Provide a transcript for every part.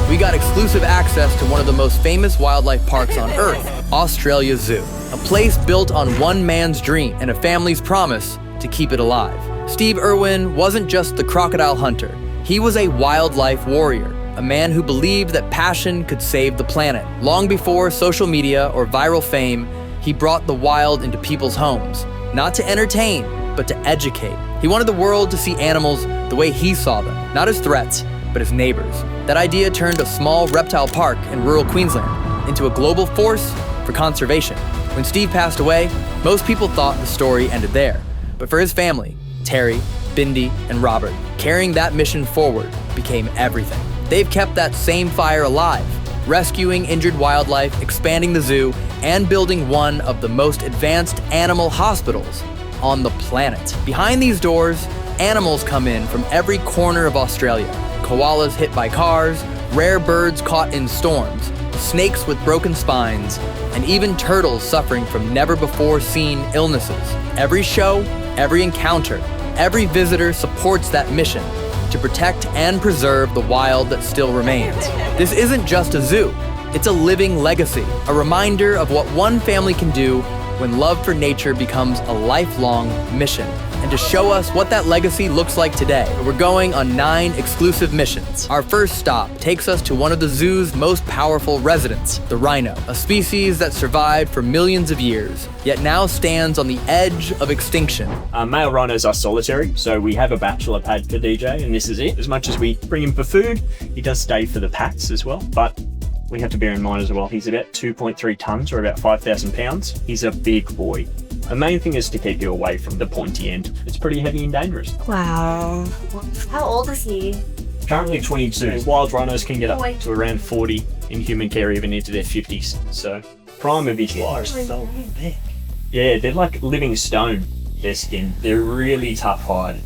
we got exclusive access to one of the most famous wildlife parks on Earth, Australia Zoo. A place built on one man's dream and a family's promise to keep it alive. Steve Irwin wasn't just the crocodile hunter. He was a wildlife warrior, a man who believed that passion could save the planet. Long before social media or viral fame, he brought the wild into people's homes, not to entertain, but to educate. He wanted the world to see animals the way he saw them, not as threats, but as neighbors. That idea turned a small reptile park in rural Queensland into a global force for conservation. When Steve passed away, most people thought the story ended there. But for his family, Terry, Bindi, and Robert, carrying that mission forward became everything. They've kept that same fire alive, rescuing injured wildlife, expanding the zoo, and building one of the most advanced animal hospitals on the planet. Behind these doors, animals come in from every corner of Australia. Koalas hit by cars, rare birds caught in storms, snakes with broken spines, and even turtles suffering from never-before-seen illnesses. Every show, every encounter, every visitor supports that mission to protect and preserve the wild that still remains. This isn't just a zoo, it's a living legacy, a reminder of what one family can do when love for nature becomes a lifelong mission. And to show us what that legacy looks like today, we're going on 9 exclusive missions. Our first stop takes us to one of the zoo's most powerful residents, the rhino, a species that survived for millions of years, yet now stands on the edge of extinction. Male rhinos are solitary, so we have a bachelor pad for DJ, and this is it. As much as we bring him for food, he does stay for the packs as well, but we have to bear in mind as well, he's about 2.3 tons or about 5,000 pounds. He's a big boy. The main thing is to keep you away from the pointy end. It's pretty heavy and dangerous. Wow. How old is he? Currently 22. Wild rhinos can get up to around 40 in human care, even into their 50s. So, prime of his life. So big. Yeah, they're like living stone, their skin. They're really tough hide.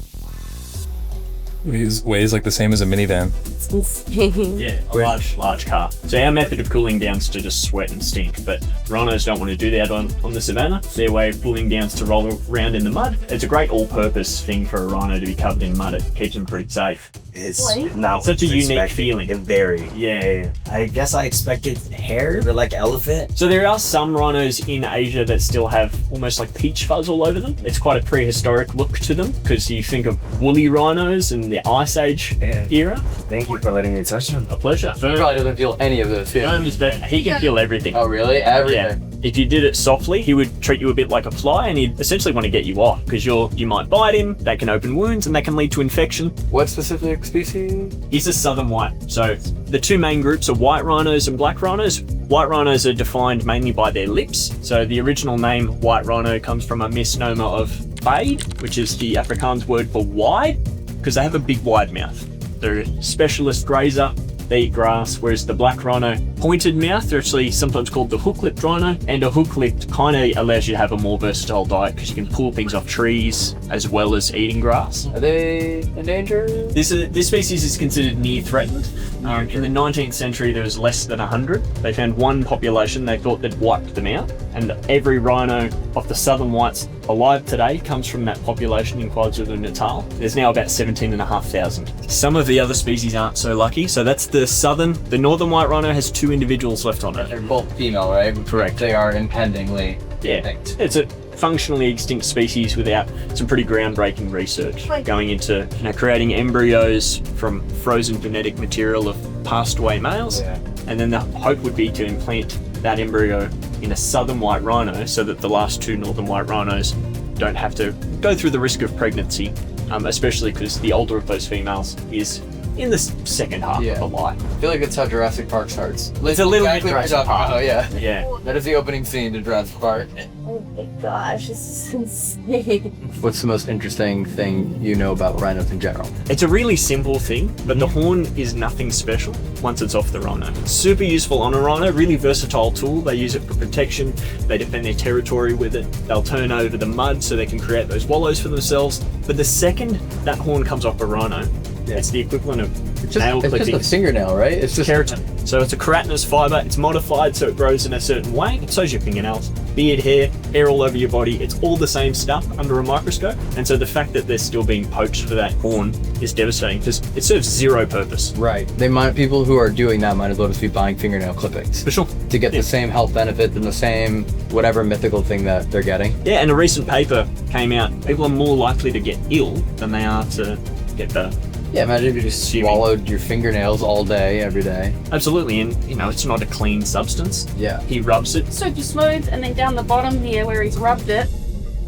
Weighs like the same as a minivan. It's insane. Yeah, a large car. So our method of cooling down is to just sweat and stink, but rhinos don't want to do that on the savannah. Their way of cooling down is to roll around in the mud. It's a great all-purpose thing for a rhino to be covered in mud. It keeps them pretty safe. It's not such a unique feeling. Very. Yeah. I guess I expected hair, but like elephant. So there are some rhinos in Asia that still have almost like peach fuzz all over them. It's quite a prehistoric look to them, because you think of woolly rhinos and the Ice Age era. Thank you for letting me touch them. A pleasure. He probably doesn't feel any of this. He can feel everything. Oh really? Everything? Yeah. If you did it softly, he would treat you a bit like a fly, and he'd essentially want to get you off, because you might bite him, they can open wounds, and that can lead to infection. What specific species? He's a southern white. So the two main groups are white rhinos and black rhinos. White rhinos are defined mainly by their lips. So the original name white rhino comes from a misnomer of fade, which is the Afrikaans word for wide, because they have a big wide mouth. They're a specialist grazer. They eat grass, whereas the black rhino, pointed mouth, they're actually sometimes called the hook-lipped rhino, and a hook-lipped kind of allows you to have a more versatile diet because you can pull things off trees as well as eating grass. Are they endangered? This species is considered near threatened. In the 19th century, there was less than 100. They found one population they thought they'd wiped them out, and every rhino of the southern whites alive today comes from that population in KwaZulu-Natal. There's now about 17,500. Some of the other species aren't so lucky, so that's the northern white rhino has 2 individuals left on it. They're both female, right? Correct. They are impendingly extinct. It's a functionally extinct species without some pretty groundbreaking research going into creating embryos from frozen genetic material of passed away males. Yeah. And then the hope would be to implant that embryo in a southern white rhino so that the last 2 northern white rhinos don't have to go through the risk of pregnancy, especially because the older of those females is in the second half of the life. I feel like that's how Jurassic Park starts. It's a little bit Jurassic Park. Oh yeah. Yeah. That is the opening scene to Jurassic Park. Oh my gosh, this is insane. What's the most interesting thing you know about rhinos in general? It's a really simple thing, but the horn is nothing special once it's off the rhino. Super useful on a rhino, really versatile tool. They use it for protection, they defend their territory with it, they'll turn over the mud so they can create those wallows for themselves. But the second that horn comes off a rhino, it's the equivalent of nail It's clippings. just a fingernail, right? It's just Keratin. So it's a keratinous fiber. It's modified so it grows in a certain way. So's your fingernails, beard, hair all over your body. It's all the same stuff under a microscope. And so the fact that they're still being poached for that horn is devastating because it serves zero purpose. right. People who are doing that might as well just be buying fingernail clippings For sure. to get the same health benefit and the same whatever mythical thing that they're getting. Yeah, and a recent paper came out. People are more likely to get ill than they are to get better. Yeah, imagine if you just swallowed your fingernails all day, every day. Absolutely, and it's not a clean substance. Yeah. He rubs it. Super smooth, and then down the bottom here where he's rubbed it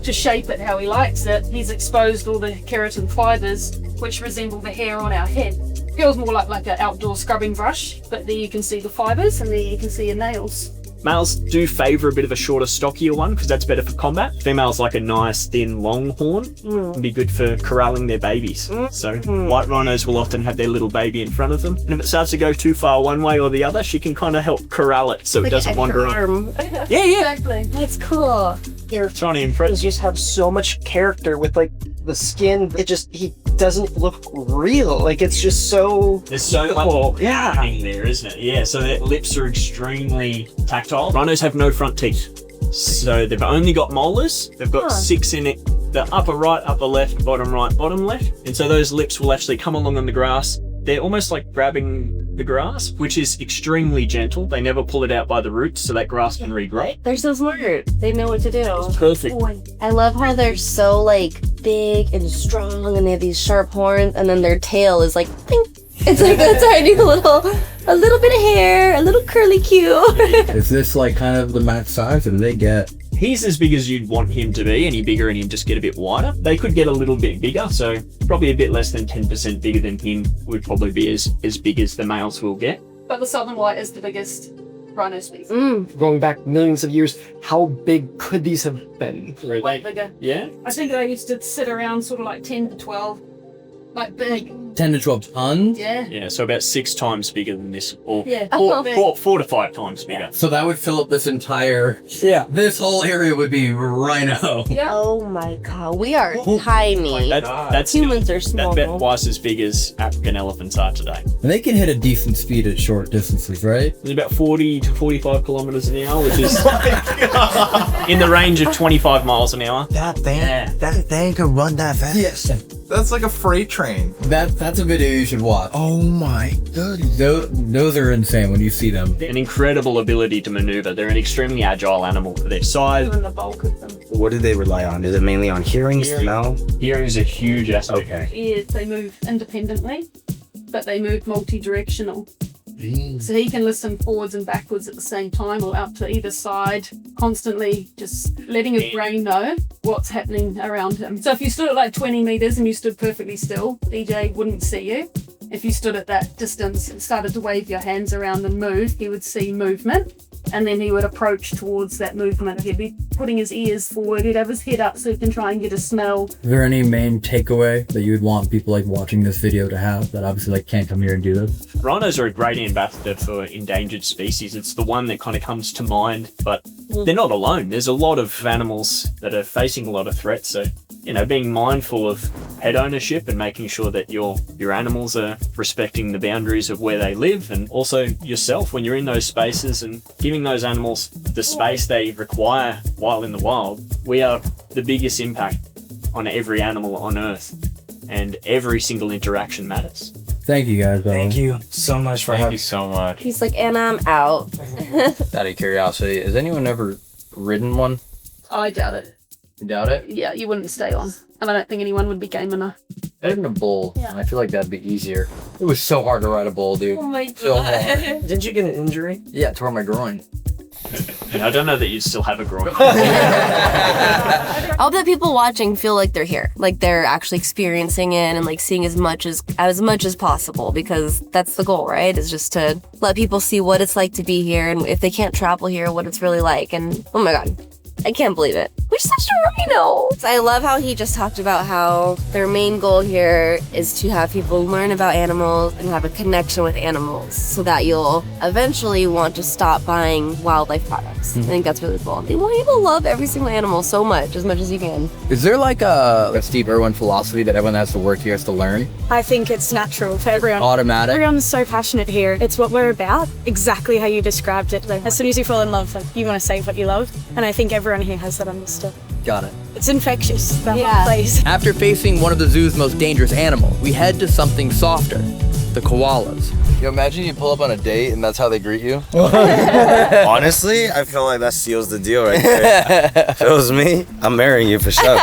to shape it how he likes it, he's exposed all the keratin fibers which resemble the hair on our head. Feels more like an outdoor scrubbing brush, but there you can see the fibers and there you can see your nails. Males do favour a bit of a shorter, stockier one because that's better for combat. Females like a nice, thin, long horn and be good for corralling their babies. So white rhinos will often have their little baby in front of them. And if it starts to go too far one way or the other, she can kind of help corral it so it doesn't wander off. Yeah. Exactly. That's cool. Trying to impress. Just have so much character with like the skin. He doesn't look real. Like it's just so. There's so much happening there, isn't it? Yeah, so their lips are extremely tactile. Rhinos have no front teeth. So they've only got molars. They've got 6 in it. The upper right, upper left, bottom right, bottom left. And so those lips will actually come along on the grass. They're almost like grabbing the grass, which is extremely gentle. They never pull it out by the roots so that grass can regrow. They're so smart. They know what to do. Perfect. I love how they're so like big and strong and they have these sharp horns and then their tail is like pink. It's like a tiny a little bit of hair, a little curly cue. Is this like kind of the max size, or do they get? He's as big as you'd want him to be. Any bigger and he'd just get a bit wider. They could get a little bit bigger, so probably a bit less than 10% bigger than him would probably be as big as the males will get. But the southern white is the biggest rhino species. Going back millions of years, how big could these have been? Way bigger. Yeah? I think they used to sit around sort of like 10 to 12. Like big. 10 to 12 tons? Yeah. Yeah, so about 6 times bigger than this, or Yeah. 4 to 5 times bigger. So that would fill up this entire... Yeah. This whole area would be rhino. Yeah. Oh my god, we are tiny. That's Humans are That's small. about twice as big as African elephants are today. And they can hit a decent speed at short distances, right? It's about 40 to 45 kilometers an hour, which is in the range of 25 miles an hour. That thing can run that fast. Yes. That's like a freight train. That's a video you should watch. Oh my goodness. Those are insane when you see them. An incredible ability to maneuver. They're an extremely agile animal for their size. Doing the bulk of them. What do they rely on? Is it mainly on hearing, smell? Hearing is a huge aspect. Okay. Ears, they move independently, but they move multi-directional. So he can listen forwards and backwards at the same time or out to either side, constantly just letting his brain know what's happening around him. So if you stood at like 20 meters and you stood perfectly still, DJ wouldn't see you. If you stood at that distance and started to wave your hands around and move, he would see movement. And then he would approach towards that movement. He'd be putting his ears forward, he'd have his head up so he can try and get a smell. Is there any main takeaway that you would want people like watching this video to have that obviously like can't come here and do this? Rhinos are a great ambassador for endangered species. It's the one that kind of comes to mind, but they're not alone. There's a lot of animals that are facing a lot of threats. So, being mindful of pet ownership and making sure that your animals are respecting the boundaries of where they live, and also yourself when you're in those spaces and giving those animals the space they require while in the wild. We are the biggest impact on every animal on Earth, and every single interaction matters. Thank you guys. Thank you so much for having me. so much. He's like, and I'm out. Out of curiosity, has anyone ever ridden one? I doubt it. You doubt it? Yeah, you wouldn't stay on. And I don't think anyone would be game enough. Ridden a bull. Yeah. I feel like that'd be easier. It was so hard to ride a bull, dude. my So hard. Didn't you get an injury? Yeah, tore my groin. And I don't know that you still have a groin. I'll bet people watching feel like they're here, like they're actually experiencing it and like seeing as much as possible, because that's the goal, right? Is just to let people see what it's like to be here, and if they can't travel here, what it's really like. And oh my god, I can't believe it. We're such a rhino. I love how he just talked about how their main goal here is to have people learn about animals and have a connection with animals so that you'll eventually want to stop buying wildlife products. I think that's really cool. They want you to love every single animal so much as you can. Is there like a Steve Irwin philosophy that everyone that has to work here has to learn? I think it's natural for everyone. Automatic? Everyone's so passionate here. It's what we're about, exactly how you described it. Like, as soon as you fall in love, like, you want to save what you love. And I think everyone here has that understood. Got it. It's infectious, the whole place. After facing one of the zoo's most dangerous animals, we head to something softer, the koalas. Yo, imagine you pull up on a date and that's how they greet you. Honestly, I feel like that seals the deal right there. If it was me, I'm marrying you for sure.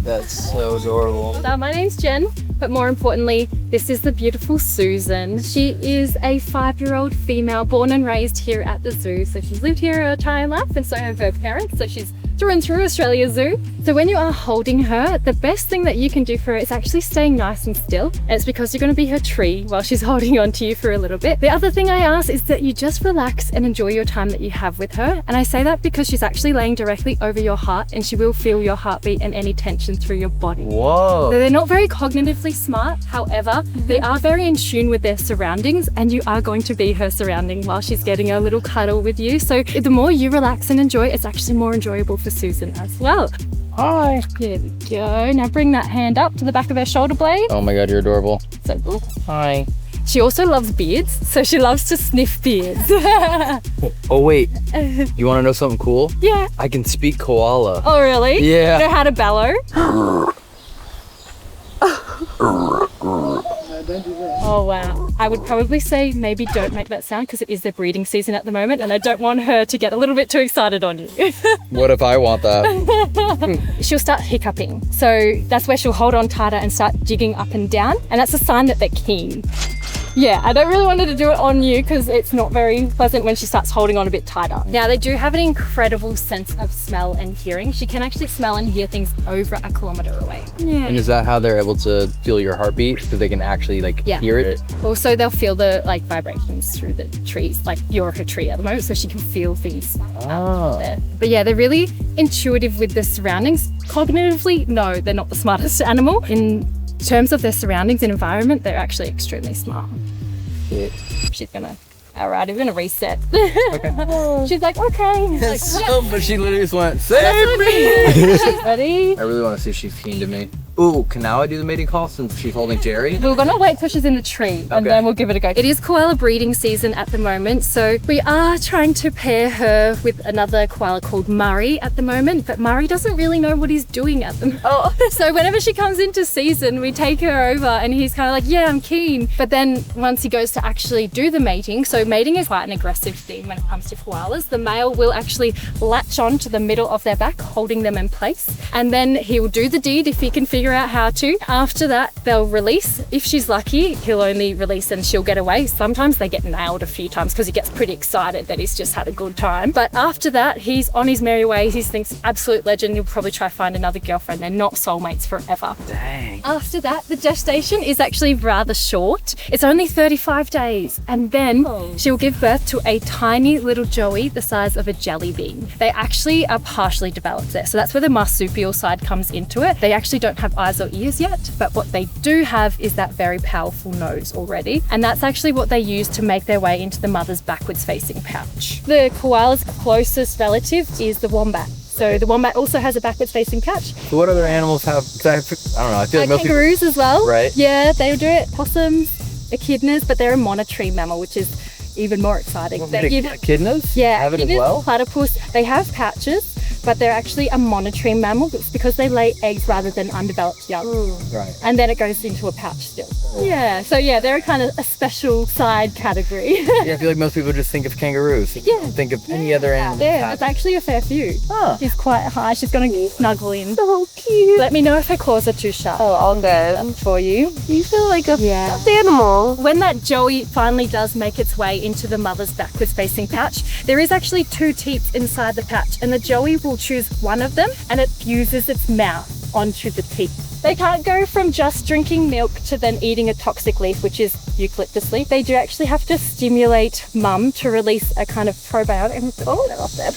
That's so adorable. So my name's Jen, but more importantly, this is the beautiful Susan. She is a 5-year-old female born and raised here at the zoo. So she's lived here her entire life, and so have her parents. So she's through and through Australia Zoo. So when you are holding her, the best thing that you can do for her is actually staying nice and still. And it's because you're going to be her tree while she's holding on to you for a little bit. The other thing I ask is that you just relax and enjoy your time that you have with her. And I say that because she's actually laying directly over your heart, and she will feel your heartbeat and any tension through your body. Whoa. So they're not very cognitively smart. However, they are very in tune with their surroundings, and you are going to be her surrounding while she's getting a little cuddle with you. So the more you relax and enjoy, it's actually more enjoyable for Susan as well. Hi. There we go. Now bring that hand up to the back of her shoulder blade. Oh my god, you're adorable. So cool. Hi. She also loves beards, so she loves to sniff beards. Oh wait, you want to know something cool? Yeah. I can speak koala. Oh really? Yeah. You know how to bellow? Oh wow. I would probably say maybe don't make that sound because it is their breeding season at the moment, and I don't want her to get a little bit too excited on you. What if I want that? She'll start hiccuping. So that's where she'll hold on tighter and start jigging up and down, and that's a sign that they're keen. Yeah, I don't really want her to do it on you because it's not very pleasant when she starts holding on a bit tighter. Now, they do have an incredible sense of smell and hearing. She can actually smell and hear things over a kilometer away. Yeah. And is that how they're able to feel your heartbeat? Because they can actually hear it? Also, they'll feel the vibrations through the trees. Like you're her tree at the moment, so she can feel things there. But yeah, they're really intuitive with their surroundings. Cognitively, no, they're not the smartest animal. In terms of their surroundings and environment, they're actually extremely smart. Yeah. She's gonna, all right, I'm gonna reset. Okay. She's like, okay. But she literally just went, save me! She's ready. I really want to see if she's keen to me. Ooh, can now I do the mating call since she's holding Jerry? We're gonna wait till she's in the tree and then we'll give it a go. It is koala breeding season at the moment, so we are trying to pair her with another koala called Murray at the moment, but Murray doesn't really know what he's doing at the moment. Oh. So whenever she comes into season, we take her over and he's kind of like, yeah, I'm keen. But then once he goes to actually do the mating, so mating is quite an aggressive thing when it comes to koalas. The male will actually latch on to the middle of their back, holding them in place, and then he will do the deed if he can figure out how to. After that, they'll release. If she's lucky, he'll only release and she'll get away. Sometimes they get nailed a few times because he gets pretty excited that he's just had a good time. But after that, he's on his merry way. He thinks absolute legend. He'll probably try to find another girlfriend. They're not soulmates forever. Dang. After that, the gestation is actually rather short. It's only 35 days. And then she'll give birth to a tiny little joey the size of a jelly bean. They actually are partially developed there. So that's where the marsupial side comes into it. They actually don't have eyes or ears yet, but what they do have is that very powerful nose already. And that's actually what they use to make their way into the mother's backwards facing pouch. The koala's closest relative is the wombat. So the wombat also has a backwards facing pouch. So what other animals have, I don't know, I feel like most kangaroos as well. Right. Yeah, they do it. Possums, echidnas, but they're a monitory mammal, which is even more exciting. Echidnas? Yeah, have it as echidnas, well? platypus, they have pouches, but they're actually a monitory mammal. It's because they lay eggs rather than undeveloped young. Right. And then it goes into a pouch still. Yeah, so yeah, they're kind of a special side category. Yeah, I feel like most people just think of kangaroos. Yeah. Think of any other animal. There's actually a fair few. Huh. She's quite high. She's going to snuggle in. So cute. Let me know if her claws are too sharp. Oh, all good. For you. You feel like a stuffed animal. When that joey finally does make its way into the mother's backwards facing pouch, there is actually 2 teats inside the pouch, and the joey will choose one of them and it fuses its mouth onto the teat. They can't go from just drinking milk to then eating a toxic leaf, which is eucalyptus leaf, they do actually have to stimulate mum to release a kind of probiotic. And oh, they're off there.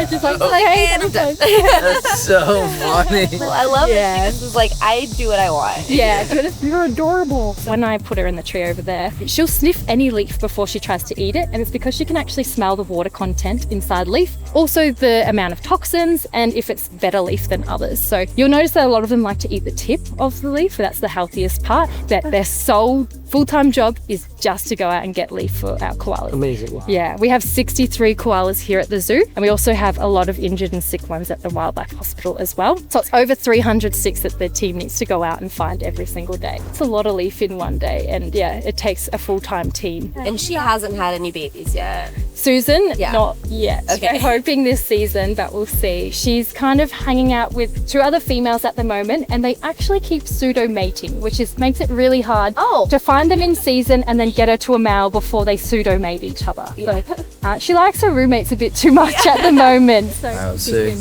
Just like, okay, That's so funny. Well, I love that she just is like, I do what I want. yeah, you're adorable. When I put her in the tree over there, she'll sniff any leaf before she tries to eat it, and it's because she can actually smell the water content inside leaf, also the amount of toxins, and if it's better leaf than others. So you'll notice that a lot of them like to eat the tip of the leaf, that's the healthiest part, that their sole full-time job is just to go out and get leaf for our koalas. Amazing. Yeah, we have 63 koalas here at the zoo, and we also have a lot of injured and sick ones at the wildlife hospital as well. So it's over 300 sticks that the team needs to go out and find every single day. It's a lot of leaf in one day, and yeah, it takes a full-time team. And she hasn't had any babies yet. Susan, Yeah. not yet. Okay. We're hoping this season, but we'll see. She's kind of hanging out with 2 other females at the moment, and they actually keep pseudo mating, which makes it really hard to find them in season and then get her to a male before they pseudo mate each other. Yeah. So, she likes her roommates a bit too much at the moment. So Let's see.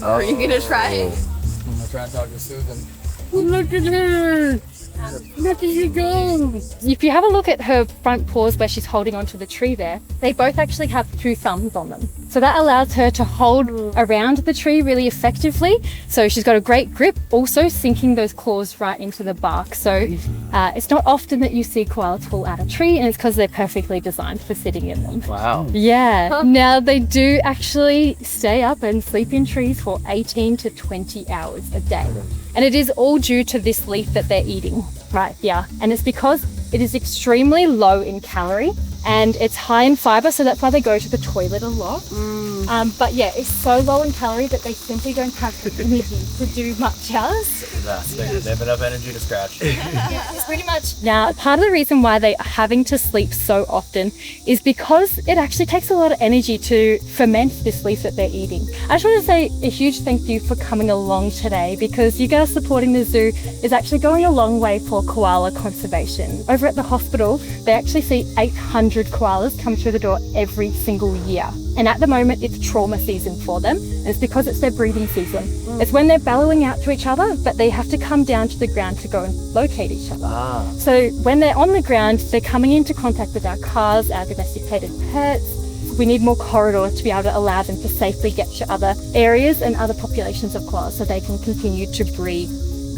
Are you gonna try? I'm gonna try and talk to Susan. Look at her! Look at you go! If you have a look at her front paws where she's holding onto the tree there, they both actually have 2 thumbs on them. So that allows her to hold around the tree really effectively. So she's got a great grip, also sinking those claws right into the bark. So it's not often that you see koalas fall out of a tree, and it's because they're perfectly designed for sitting in them. Wow. Yeah. Now they do actually stay up and sleep in trees for 18 to 20 hours a day. And it is all due to this leaf that they're eating right here. And it's because it is extremely low in calorie and it's high in fiber, so that's why they go to the toilet a lot. But yeah, it's so low in calorie that they simply don't have the energy to do much else. They have enough energy to scratch. It's pretty much. Now, part of the reason why they are having to sleep so often is because it actually takes a lot of energy to ferment this leaf that they're eating. I just want to say a huge thank you for coming along today, because you guys supporting the zoo is actually going a long way for koala conservation. Over at the hospital, they actually see 800 koalas come through the door every single year. And at the moment, it's trauma season for them. And it's because it's their breeding season. It's when they're bellowing out to each other, but they have to come down to the ground to go and locate each other. So when they're on the ground, they're coming into contact with our cars, our domesticated pets. We need more corridors to be able to allow them to safely get to other areas and other populations of koalas so they can continue to breed.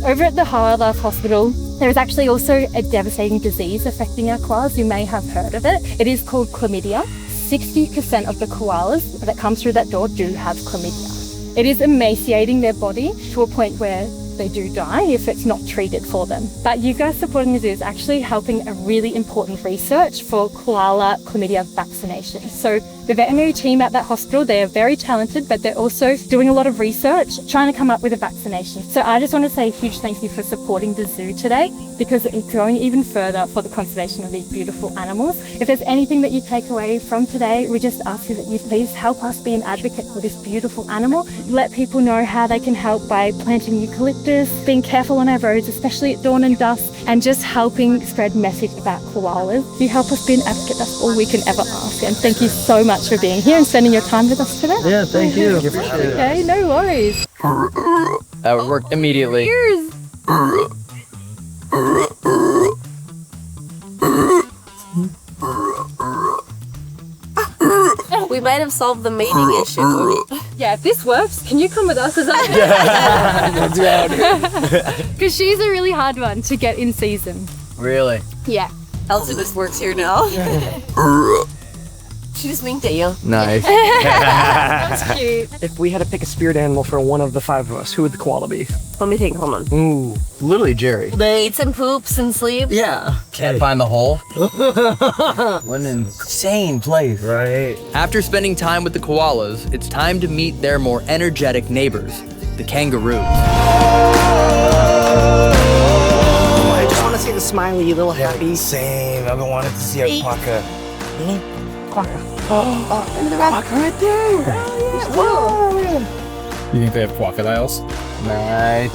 Over at the wildlife hospital, there is actually also a devastating disease affecting our koalas. You may have heard of it. It is called chlamydia. 60% of the koalas that come through that door do have chlamydia. It is emaciating their body to a point where they do die if it's not treated for them. But you guys supporting the zoo is actually helping a really important research for koala chlamydia vaccination. So the veterinary team at that hospital, they are very talented, but they're also doing a lot of research, trying to come up with a vaccination. So I just want to say a huge thank you for supporting the zoo today, because it's going even further for the conservation of these beautiful animals. If there's anything that you take away from today, we just ask you that you please help us be an advocate for this beautiful animal. Let people know how they can help by planting eucalyptus, being careful on our roads, especially at dawn and dusk, and just helping spread message about koalas. If you help us be an advocate, that's all we can ever ask. And thank you so much for being here and spending your time with us today. Yeah, thank you. Okay, no worries. That would work immediately. We might have solved the mating issue. Yeah, if this works, can you come with us? Because she's a really hard one to get in season. Really? Yeah. Elsa just works here now. She just winked at you. Nice. That's cute. If we had to pick a spirit animal for one of the 5 of us, who would the koala be? Let me think, hold on. Ooh, literally Jerry. They eats and poops and sleeps. Yeah. Can't find the hole. What an insane place. Right. After spending time with the koalas, it's time to meet their more energetic neighbors, the kangaroos. I just want to see the smiley little happy. Same. I've been wanting to see a quokka. Into the rock. Right there. You think they have crocodiles? Nice.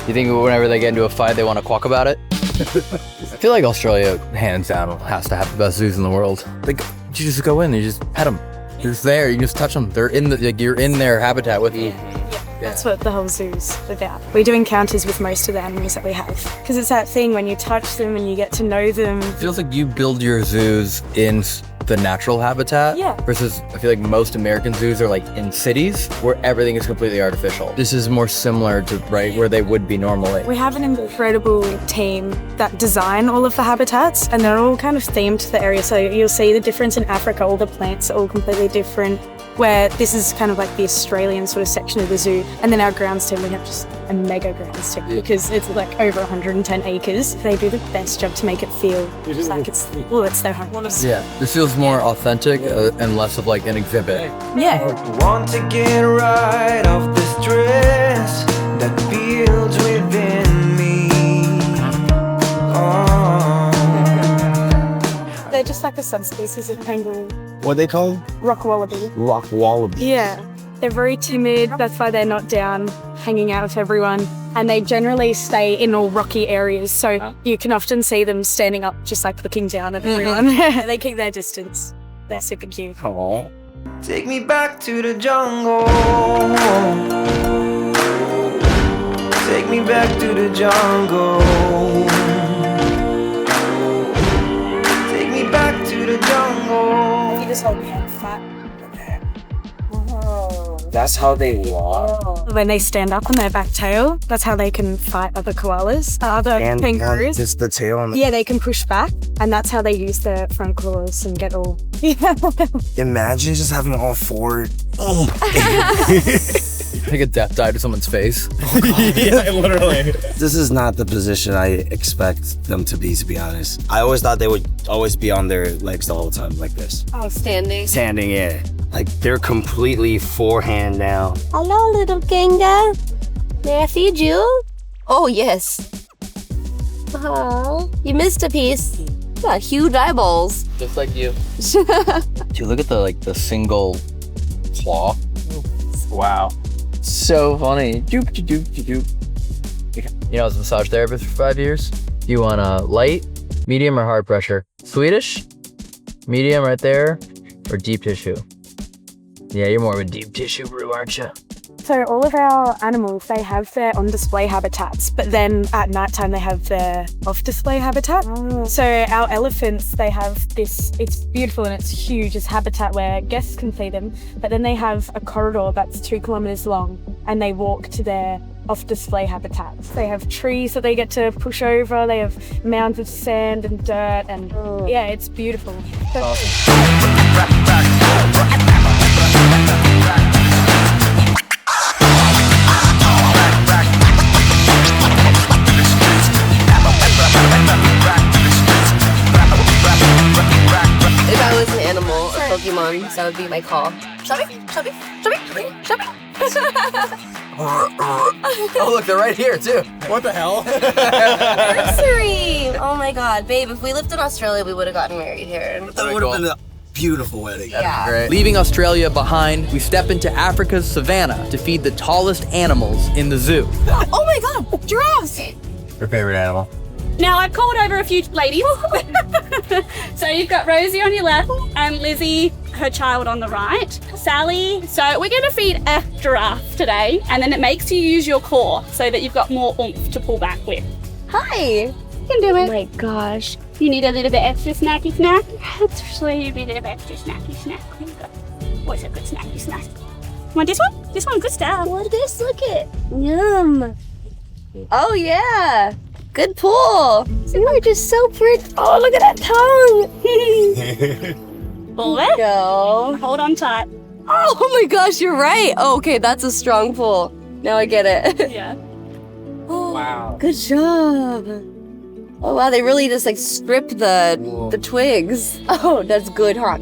You think whenever they get into a fight, they want to quack about it? I feel like Australia, hands down, has to have the best zoos in the world. Like, you just go in, you just pet them. You're just there, you just touch them. They're in the, like, you're in their habitat with them. That's what the whole zoo's about. We do encounters with most of the animals that we have. Because it's that thing when you touch them and you get to know them. It feels like you build your zoos in the natural habitat. Yeah. Versus, I feel like most American zoos are like in cities where everything is completely artificial. This is more similar to, right, where they would be normally. We have an incredible team that design all of the habitats, and they're all kind of themed to the area. So you'll see the difference in Africa, all the plants are all completely different, where this is kind of like the Australian sort of section of the zoo. And then our grounds team, we have just a mega grounds team because it's like over 110 acres. They do the best job to make it feel just like it's their home. Yeah, this feels more authentic and less of like an exhibit. Yeah. Want to get right off the stress that builds within me. They're just like a subspecies of kangaroo. What they called? Rock wallaby. Rock wallaby. Yeah. They're very timid. That's why they're not down hanging out with everyone. And they generally stay in all rocky areas. So you can often see them standing up, just like looking down at everyone. They keep their distance. They're super cute. Aww. Take me back to the jungle. Take me back to the jungle. Take me back to the jungle. You just hold your hand flat. That's how they walk. When they stand up on their back tail, that's how they can fight other koalas, other kangaroos. It's the tail on the... Yeah, they can push back, and that's how they use their front claws and get all... Imagine just having all four... Oh. Like a death dye to someone's face. Yeah, literally. This is not the position I expect them to be honest. I always thought they would always be on their legs the whole time, like this. Oh, standing. Standing, yeah. Like, they're completely forehand now. Hello, little Kanga. May I feed you? Oh, yes. Oh, you missed a piece. You got huge eyeballs. Just like you. Dude, look at the single claw. Wow. So funny. Doop, doop, doop, doop. You know, I was a massage therapist for 5 years. You want a light, medium, or hard pressure? Swedish? Medium right there, or deep tissue? Yeah, you're more of a deep tissue brew, aren't you? So all of our animals, they have their on-display habitats, but then at nighttime they have their off-display habitat. Oh. So our elephants, they have this, it's beautiful and it's huge, it's habitat where guests can see them, but then they have a corridor that's 2 kilometers long and they walk to their off-display habitats. They have trees that they get to push over, they have mounds of sand and dirt, and yeah, it's beautiful. If I was an animal, a Pokemon, that would be my call. Chubby, chubby, chubby, chubby, chubby. Oh, look, they're right here, too. What the hell? Nursery! Oh my god, babe, if we lived in Australia, we would have gotten married here. That would have been a beautiful wedding. Yeah. Great. Leaving Australia behind, we step into Africa's savannah to feed the tallest animals in the zoo. Oh my god, giraffes! Your favorite animal? Now I've called over a few ladies. So you've got Rosie on your left and Lizzie, her child, on the right. Sally. So we're going to feed a giraffe today, and then it makes you use your claw so that you've got more oomph to pull back with. Hi. You can do it. Oh my gosh. You need a little bit extra snacky snack? Actually, you need a bit of extra snacky snack. What's a good snacky snack? Want this one? This one, good stuff. What is this? Look it. Yum. Oh yeah. Good pull. You are just so pretty. Oh, look at that tongue. Pull it. Go. Hold on tight. Oh my gosh, you're right. Oh, okay, that's a strong pull. Now I get it. Yeah. Oh, wow. Good job. Oh wow, they really just like strip the twigs. Oh, that's good, huh?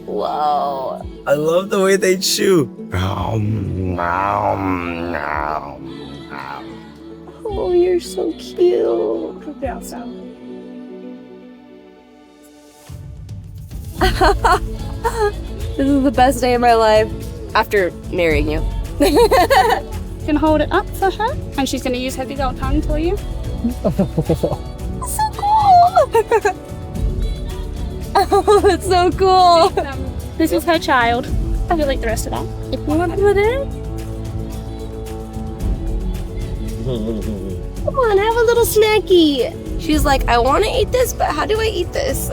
Wow. I love the way they chew. Oh, you're so cute. This is the best day of my life after marrying you. You can hold it up for her, and she's going to use her big old tongue for you. So cool. Oh, it's so cool. This is her child. I will eat the rest of that. If you want to put it. Come on, have a little snacky. She's like, I want to eat this, but how do I eat this?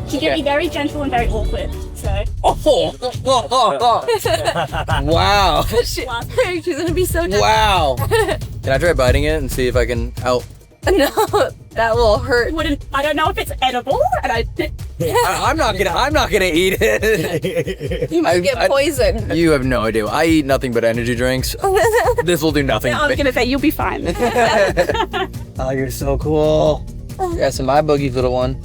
She can be very gentle and very awkward. So. Wow. She's gonna be so gentle. Wow. Can I try biting it and see if I can out? No, that will hurt. I don't know if it's edible, and I'm not gonna eat it. You might get poisoned. You have no idea. I eat nothing but energy drinks. This will do nothing. I was gonna say you'll be fine. Oh, you're so cool. Yeah, so my boogie's little one.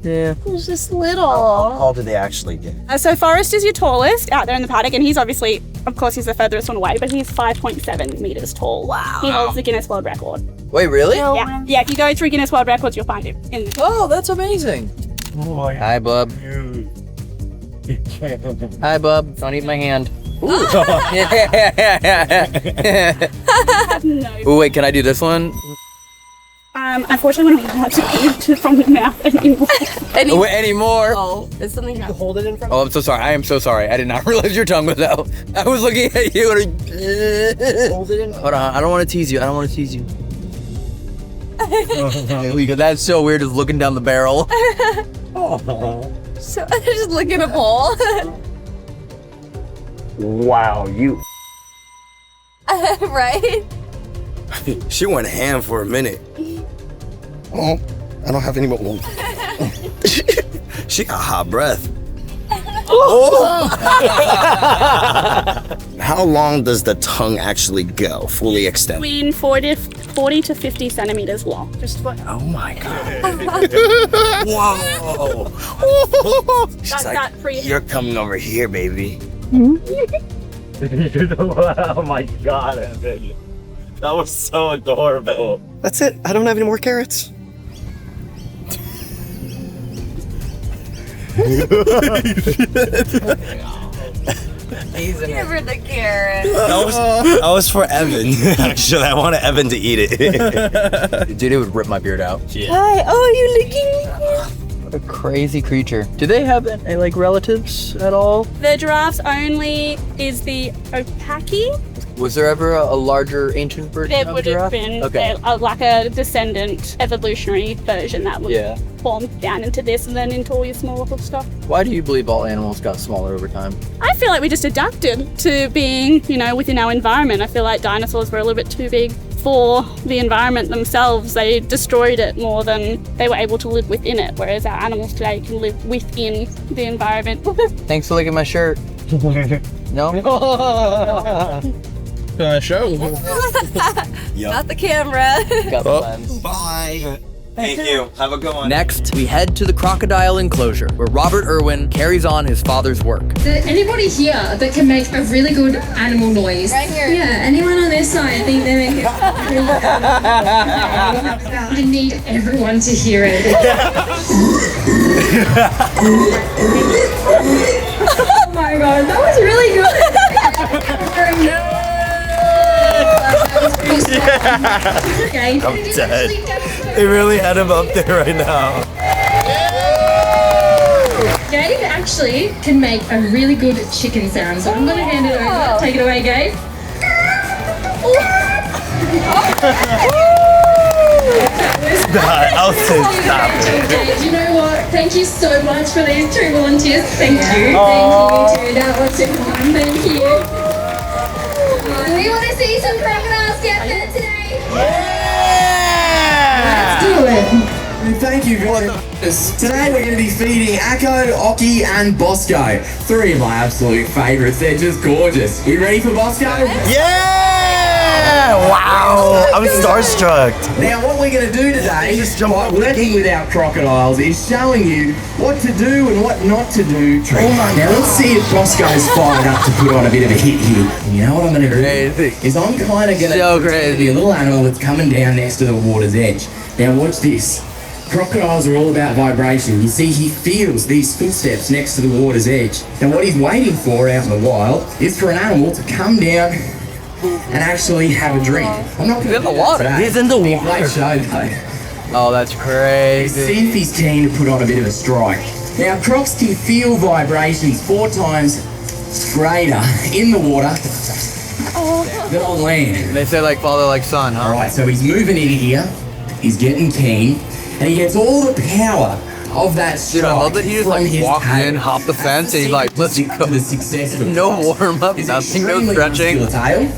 Yeah. It's just little. How tall do they actually get? So Forrest is your tallest out there in the paddock, and he's obviously, of course, he's the furthest one away, but he's 5.7 meters tall. Wow. He holds the Guinness World Record. Wait, really? Yeah. Yeah, if you go through Guinness World Records, you'll find him. Oh, that's amazing. Hi, bub. Hi, bub. Don't eat my hand. No. Ooh, wait, can I do this one? Unfortunately, we're not allowed to eat from the mouth anymore. Anymore? Oh, is something you hold it in front? Oh, I'm so sorry. I am so sorry. I did not realize your tongue was out. I was looking at you. Hold it in. Hold on. I don't want to tease you. There we go. That's so weird, just looking down the barrel. So just look at a bowl. Wow, you. Right? She went ham for a minute. Oh, I don't have any more. She got hot breath. Oh. How long does the tongue actually go, fully extended? Between 40 to 50 centimeters long. Just what? Oh my god. Whoa. She's That's like, not free. you're coming over here, baby. Oh my god, Evan. That was so adorable. That's it. I don't have any more carrots. Give her the carrot. That was for Evan. Actually, I wanted Evan to eat it. Dude, it would rip my beard out. Hi. Oh, are you licking me? What a crazy creature. Do they have any, like, relatives at all? The giraffes only is the opaque. Was there ever a larger ancient version There of would giraffe? have been Okay. like a descendant evolutionary version that would Yeah. form down into this and then into all your smaller little stuff. Why do you believe all animals got smaller over time? I feel like we just adapted to being, within our environment. I feel like dinosaurs were a little bit too big for the environment themselves. They destroyed it more than they were able to live within it, whereas our animals today can live within the environment. Thanks for licking my shirt. No? Can I show? Not the camera. Got the lens. Bye. Thank you. Have a good one. Next, we head to the crocodile enclosure, where Robert Irwin carries on his father's work. Is there anybody here that can make a really good animal noise? Right here. Yeah, anyone on this side? I think they make it. I need everyone to hear it. Oh my god, that was really good. Okay. I'm dead. They really had him up there right now. Gabe actually can make a really good chicken sound, so I'm gonna hand it over. Take it away, Gabe. Stop it. Gabe, you know what? Thank you so much for these two volunteers. Thank you. Thank you too. That was super fun. Thank you. We want to see some crocodiles get there today. Let's do it. Thank you for this. Today we're going to be feeding Akko, Oki, and Bosco. Three of my absolute favourites. They're just gorgeous. We ready for Bosco? Yeah! Wow! I'm starstruck. Now what we're going to do today, by working with our crocodiles, is showing you what to do and what not to do. Now let's see if Bosco's fired up to put on a bit of a hit here. And you know what I'm going to do? Is I'm kind of going to be a little animal that's coming down next to the water's edge. Now watch this. Crocodiles are all about vibration. You see, he feels these footsteps next to the water's edge. Now what he's waiting for out in the wild is for an animal to come down and actually have a drink. I'm not going to in the water. He's in the water. Great show though. Oh, that's crazy. See if he's keen to put on a bit of a strike. Now crocs can feel vibrations 4 times straighter in the water than on land. They say like father, like son, huh? Alright, so he's moving in here, he's getting keen, and he gets all the power of that strike. Dude, I love that he just like walked in, hopped the fence, and he's like, let's go. The success of No warm up, nothing, no stretching. Tail,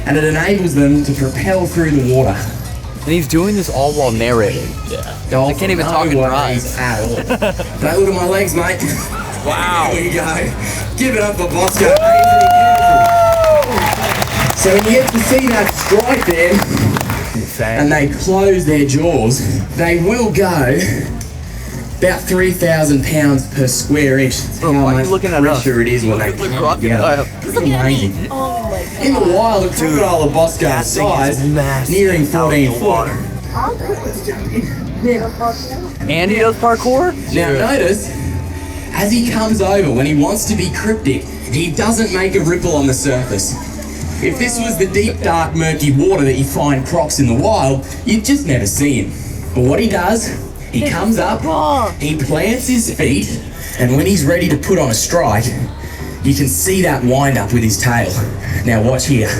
and it enables them to propel through the water. And he's doing this all while narrating. Yeah. I can't even talk in rhymes. At all. Don't look at my legs, mate. Wow. Here we go. Give it up for Bosco. So when you get to see that strike there, and they close their jaws, they will go about 3,000 pounds per square inch. That's how much pressure it is when they come together. It's amazing. In the wild, a crocodile of Bosco's size, nearing 14 foot. And he does parkour? Now notice, as he comes over, when he wants to be cryptic, he doesn't make a ripple on the surface. If this was the deep, dark, murky water that you find crocs in the wild, you'd just never see him. But what he does, he comes up, he plants his feet, and when he's ready to put on a strike, you can see that wind up with his tail. Now watch here.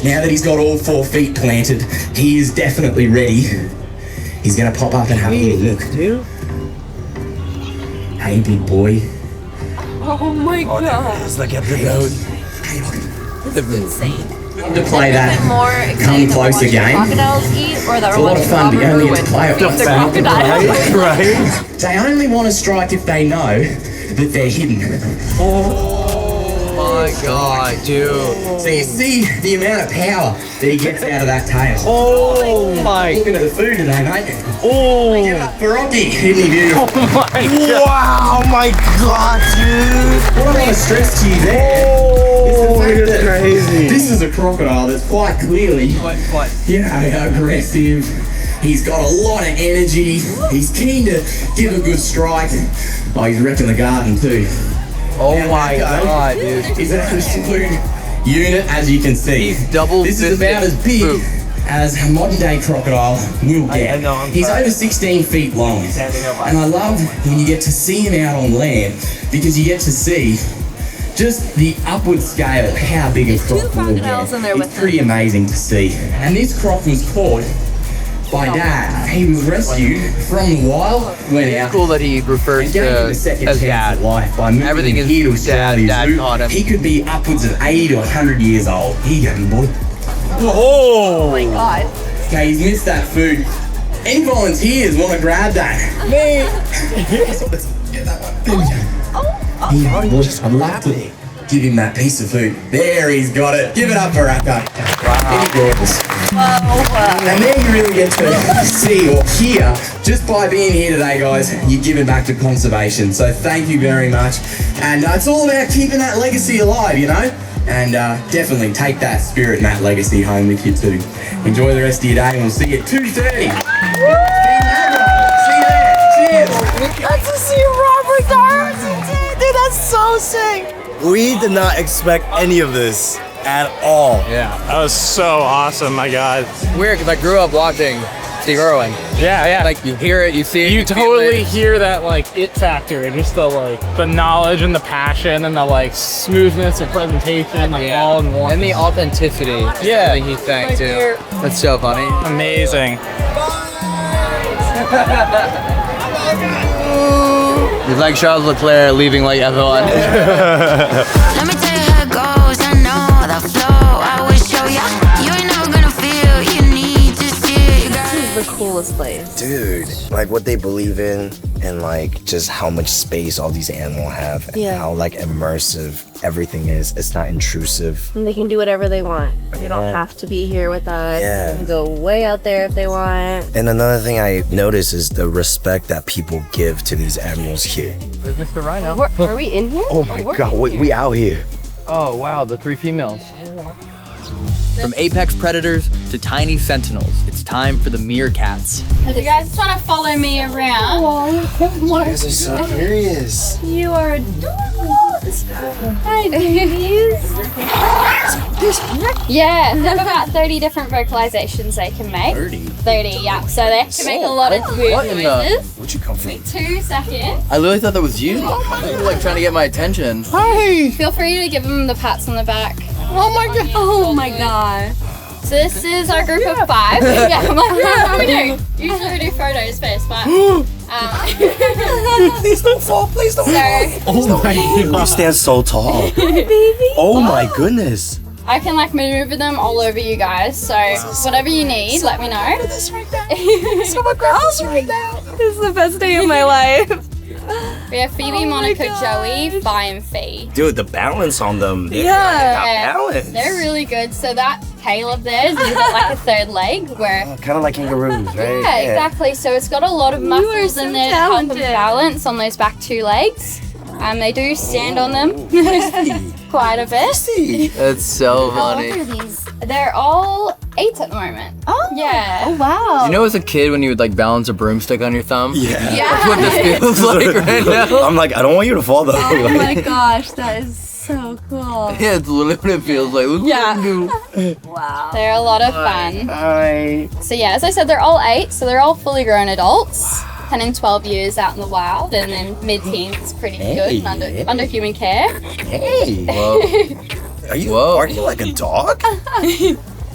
Now that he's got all 4 feet planted, he is definitely ready. He's gonna pop up and have a little look. Hey, big boy. Oh my god. It's like a big old. This is insane. To play that More come closer game. Crocodiles eat, or that It's a lot of fun, but you only get to play it once. Right? They only want to strike if they know that they're hidden. Oh my god, dude. So you see the amount of power that he gets out of that tail. Oh my. Looking at the food today, mate. Oh. Give up for Rocky. Isn't he beautiful? Oh my god. Wow, my god, dude. What I want to stress to you there is the fact that crazy. this is a crocodile that's quite clearly, aggressive. He's got a lot of energy. He's keen to give a good strike. Oh, he's wrecking the garden too. Oh my god, dude. He's an absolute unit, as you can see. He's double. This is about as big as a modern day crocodile will get. He's over 16 feet long. And I love when you get to see him out on land, because you get to see just the upward scale of how big a croc will get. It's pretty amazing to see. And this croc was caught by Dad. He was rescued from the wild, went out. It's cool that he refers to as dad. Life by moving Everything is here to dad. Dad caught him. He could be upwards of 80 to 100 years old. Here you go, boy. Oh my god. Okay, he's missed that food. Any volunteers want to grab that? Me. Let's get that one. There we go. Here, boy. I'd love to give him that piece of food. There, he's got it. Give it up for Racco. Wow. Gorgeous. And there you really get to see or hear, just by being here today, guys, you're giving back to conservation. So thank you very much. And it's all about keeping that legacy alive, you know? And definitely take that spirit and that legacy home with you too. Enjoy the rest of your day, and we'll see you at 2:30. See you there. Cheers. That's to see Robert Darcy. Dude, that's so sick. We did not expect any of this at all. Yeah, that was so awesome, my God. Weird, because I grew up watching Steve Irwin. Yeah. Like, you hear it, you see it. You feel totally it. hear that, like, it factor, and just the knowledge and the passion and the, like, smoothness of presentation, like, all in one. And the authenticity. Yeah. Everything he's saying, too. That's so funny. Amazing. He's like Charles Leclerc leaving like everyone. Let me tell you how it goes. I know the flow. I will show ya. You ain't never gonna feel. You need to see it. This is the coolest place. Dude, like what they believe in, and like just how much space all these animals have, and how like immersive everything is. It's not intrusive. And they can do whatever they want. They don't have to be here with us. Yeah. They can go way out there if they want. And another thing I notice is the respect that people give to these animals here. Where's Mr. Rhino? Are we in here? Oh my god, we out here. Oh wow, the 3 females. From apex predators to tiny sentinels, it's time for the meerkats. You guys just want to follow me around. You guys are so curious. You are adorable. Hi, babies. Yeah, they have about 30 different vocalizations they can make. 30, yeah. So they have to make a lot of weird noises. Where'd you come from? 2 seconds. I literally thought that was you. You were like trying to get my attention. Hi. Feel free to give them the pats on the back. Oh my god. Oh my god. So this is our group of 5. Yeah, I'm like, what we do? Usually we do photos first, but Please don't fall, please don't fall. Oh my god. You stand so tall. Oh my goodness. I can like maneuver them all over you guys. So whatever you need, let me know. This right now. Someone grab this right now. This is the best day of my life. We have Phoebe, Monica, Joey, Fi, and Fee. Dude, the balance on them. They Yeah, got balance. they're really good. So that tail of theirs is like a third leg where Kind of like kangaroos, right? yeah, exactly. So it's got a lot of muscles in there to help them balance on those back 2 legs. They do stand on them quite a bit. That's so funny. How old are these? They're all 8 at the moment. Oh, yeah. Oh wow. You know, as a kid, when you would like balance a broomstick on your thumb? Yeah. That's what this feels like right now. I'm like, I don't want you to fall though. Oh my gosh, that is so cool. Yeah, it's literally what it feels like. Look Yeah. what you do. Wow. They're a lot of fun. Hi. So yeah, as I said, they're all 8, so they're all fully grown adults. 10 and 12 years out in the wild, and then mid-teens is pretty good and under human care. Hey. Whoa. Are you barking like a dog?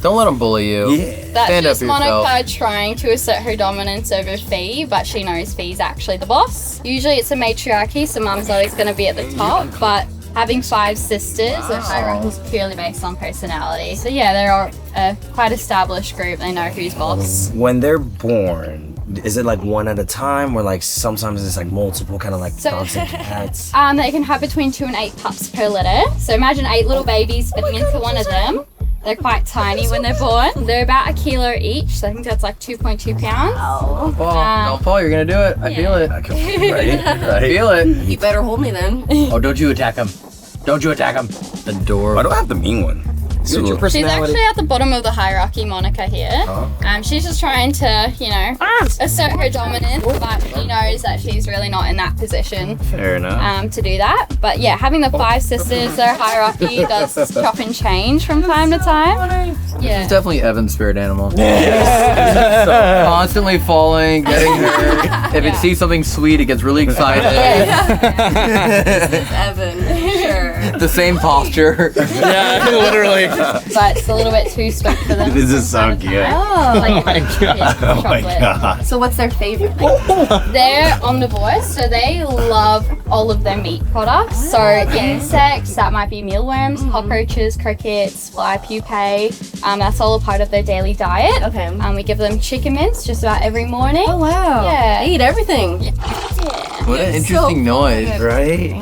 Don't let them bully you. Yeah. That's Stand up just for yourself. Monica trying to assert her dominance over Fee, but she knows Fee's actually the boss. Usually it's a matriarchy, so mum's always going to be at the top, but having 5 sisters, the hierarchy is purely based on personality. So yeah, they're all a quite established group. They know who's boss. When they're born, is it like one at a time, or like sometimes it's like multiple, kind of like dogs and cats? They can have between 2 and 8 pups per litter. So imagine 8 little babies fitting into one of them. They're quite tiny when they're born. They're about 1 kilo each, so I think that's like 2.2 pounds. Don't fall. Don't fall. You're gonna do it. I feel it. I feel it. You better hold me then. Oh, don't you attack him. Don't you attack him. Adorable. Why do I have the mean one? She's actually at the bottom of the hierarchy, Monica here. She's just trying to, you know, assert her dominance, but she knows that she's really not in that position. Fair enough. To do that. But yeah, having the 5 sisters, their hierarchy does chop and change from time to time. Yeah. It's definitely Evan's spirit animal. Yes. So, constantly falling, getting hurt. If it sees something sweet, it gets really excited. This is Evan, sure. The same posture. Yeah, literally. But it's a little bit too sweet for them. This is so cute. Oh, like my God. Oh my god. So what's their favorite? They're omnivores, so they love all of their meat products. So insects, that might be mealworms, cockroaches, crickets, fly pupae. That's all a part of their daily diet. Okay. We give them chicken mince just about every morning. Oh wow. Yeah. They eat everything. Yeah. What an interesting noise. Right?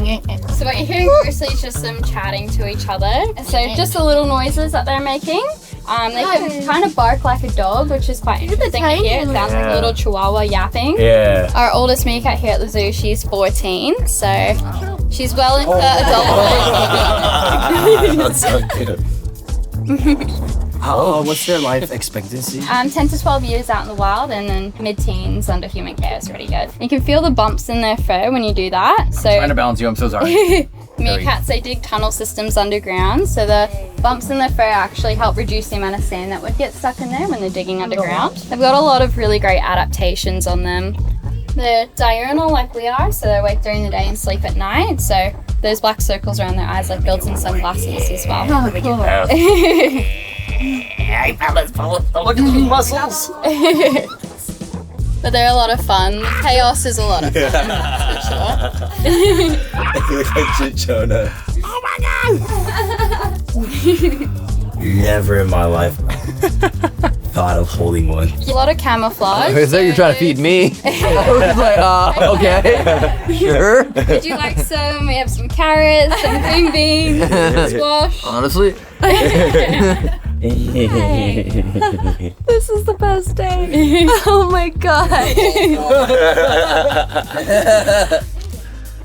So what you're hearing mostly is just them chatting to each other. So just the little noises that they're making. They can kind of bark like a dog, which is quite interesting to hear. It sounds like a little chihuahua yapping. Yeah. Our oldest meerkat here at the zoo, she's 14, so she's well into adulthood. That's so cute. What's their life expectancy? 10 to 12 years out in the wild, and then mid-teens under human care is really good. You can feel the bumps in their fur when you do that. So Trying to balance you, I'm so sorry. meerkats, they dig tunnel systems underground, so the bumps in their fur actually help reduce the amount of sand that would get stuck in there when they're digging underground. They've got a lot of really great adaptations on them. They're diurnal like we are, so they awake during the day and sleep at night. So those black circles around their eyes like built in sunglasses as well. Oh, cool. Hey, fellas, look at these muscles. But they're a lot of fun. Chaos is a lot of fun, that's for sure. Look at Jonah. Oh my god! Never in my life thought of holding one. A lot of camouflage. I thought you were trying to feed me. I was like, okay, sure. Would you like some? We have some carrots, some green beans, some squash. Honestly. This is the best day. Oh my god.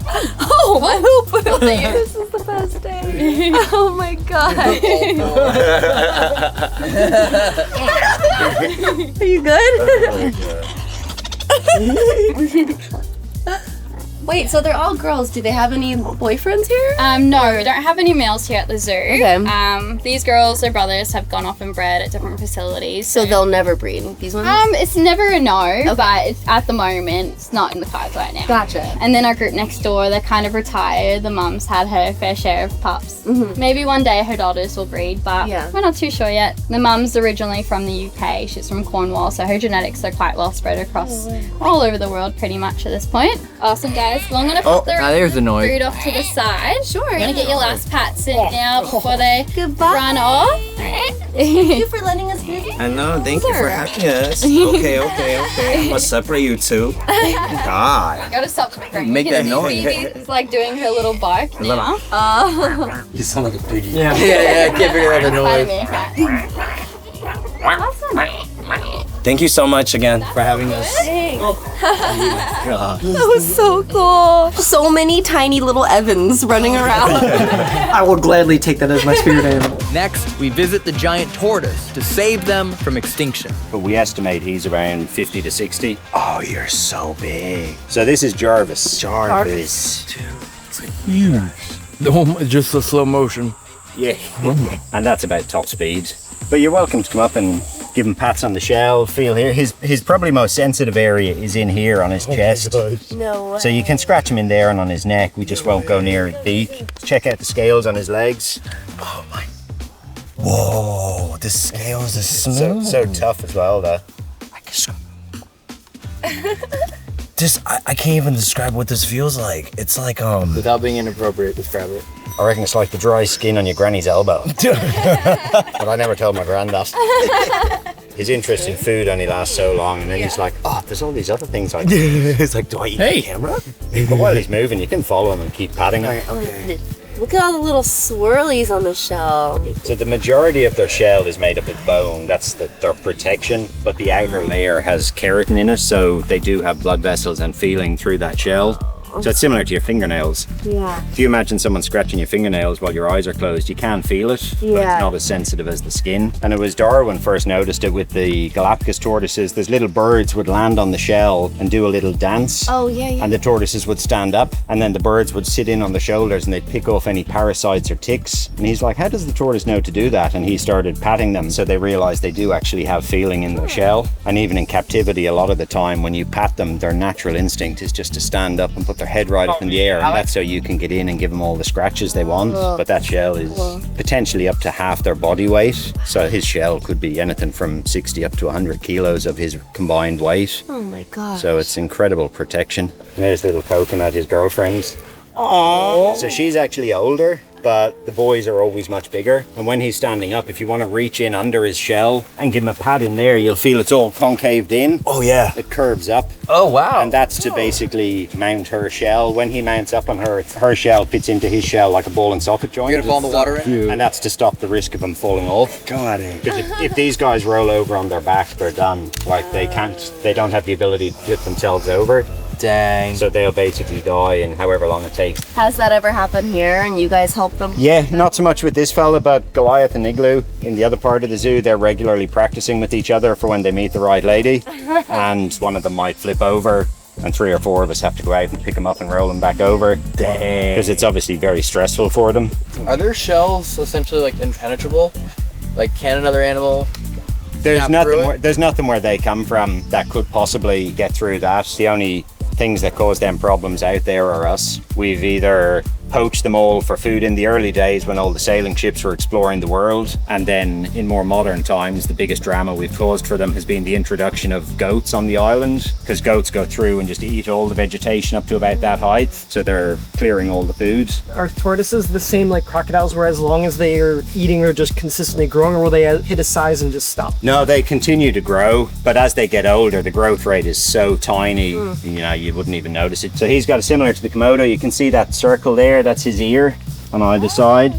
Oh, my hoop. This is the best day. Oh my god. Are you good? Wait, so they're all girls. Do they have any boyfriends here? No, we don't have any males here at the zoo. Okay. These girls, their brothers, have gone off and bred at different facilities. So they'll never breed, these ones? It's never a no, but it's, at the moment, it's not in the cards right now. Gotcha. And then our group next door, they're kind of retired. The mum's had her fair share of pups. Maybe one day her daughters will breed, but we're not too sure yet. The mum's originally from the UK. She's from Cornwall, so her genetics are quite well spread across all over the world pretty much at this point. Awesome, guys. Well, I'm going to put there's the noise. brood off to the side. Sure. We're going to get your last pats in now before they run off. Thank you for letting us be. I know, thank you for having us. Okay. I'm gonna separate you two. God. Gotta stop the background. Make that noise. Phoebe's like doing her little bark now. You sound like a piggy. Yeah, I can't figure out the noise. Thank you so much again for having us. That was so cool. So many tiny little Evans running around. I will gladly take that as my spirit animal. Next, we visit the giant tortoise to save them from extinction. But we estimate he's around 50 to 60. Oh, you're so big. So this is Giraffes. Huge. Just a slow motion. Yeah. And that's about top speed. But you're welcome to come up and give him pats on the shell, feel here. His probably most sensitive area is in here on his chest. No way. So you can scratch him in there and on his neck. We just won't go near his beak. Check out the scales on his legs. Oh my. Whoa, the scales are smooth. So tough as well, though. I can't even describe what this feels like. It's like Without being inappropriate, describe it. I reckon it's like the dry skin on your granny's elbow. But I never told my granddad. His interest in food only lasts so long, and then he's like, oh, there's all these other things I do. It's like, do I eat the camera? But while he's moving, you can follow him and keep patting him. Look at all the little swirlies on the shell. So the majority of their shell is made up of bone. That's their protection. But the outer layer has keratin in it, so they do have blood vessels and feeling through that shell. So it's similar to your fingernails. Yeah. If you imagine someone scratching your fingernails while your eyes are closed, you can feel it, but it's not as sensitive as the skin. And it was Darwin first noticed it with the Galapagos tortoises. There's little birds would land on the shell and do a little dance. Oh, yeah. And the tortoises would stand up, and then the birds would sit in on the shoulders and they'd pick off any parasites or ticks. And he's like, how does the tortoise know to do that? And he started patting them, so they realized they do actually have feeling in their shell. And even in captivity, a lot of the time when you pat them, their natural instinct is just to stand up and put their head right up in the air, and that's so you can get in and give them all the scratches they want. But that shell is potentially up to half their body weight, so his shell could be anything from 60 up to 100 kilos of his combined weight. Oh my god. So it's incredible protection. And there's little Coconut, his girlfriend. Aww. So she's actually older, but the boys are always much bigger. And when he's standing up, if you want to reach in under his shell and give him a pat in there, you'll feel it's all concaved in. Oh yeah. It curves up. Oh wow. And that's to basically mount her shell. When he mounts up on her, her shell fits into his shell like a ball and socket joint. You're gonna fall in the water in? And that's to stop the risk of him falling off. God. Because if these guys roll over on their back, they're done. Like they don't have the ability to tip themselves over. Dang. So they'll basically die in however long it takes. Has that ever happened here and you guys help them? Yeah, not so much with this fella, but Goliath and Igloo in the other part of the zoo, they're regularly practicing with each other for when they meet the right lady. And one of them might flip over, and 3 or 4 of us have to go out and pick them up and roll them back over. Dang. Because it's obviously very stressful for them. Are their shells essentially like impenetrable? Like, can another animal? There's nothing where they come from that could possibly get through that. The only things that cause them problems out there are us. We've either poached them all for food in the early days when all the sailing ships were exploring the world, and then in more modern times the biggest drama we've caused for them has been the introduction of goats on the island, because goats go through and just eat all the vegetation up to about that height, so they're clearing all the food. Are tortoises the same like crocodiles, where as long as they are eating they're just consistently growing, or will they hit a size and just stop? No, they continue to grow, but as they get older the growth rate is so tiny, you wouldn't even notice it. So he's got a similar to the Komodo. You can see that circle there, that's his ear on either side.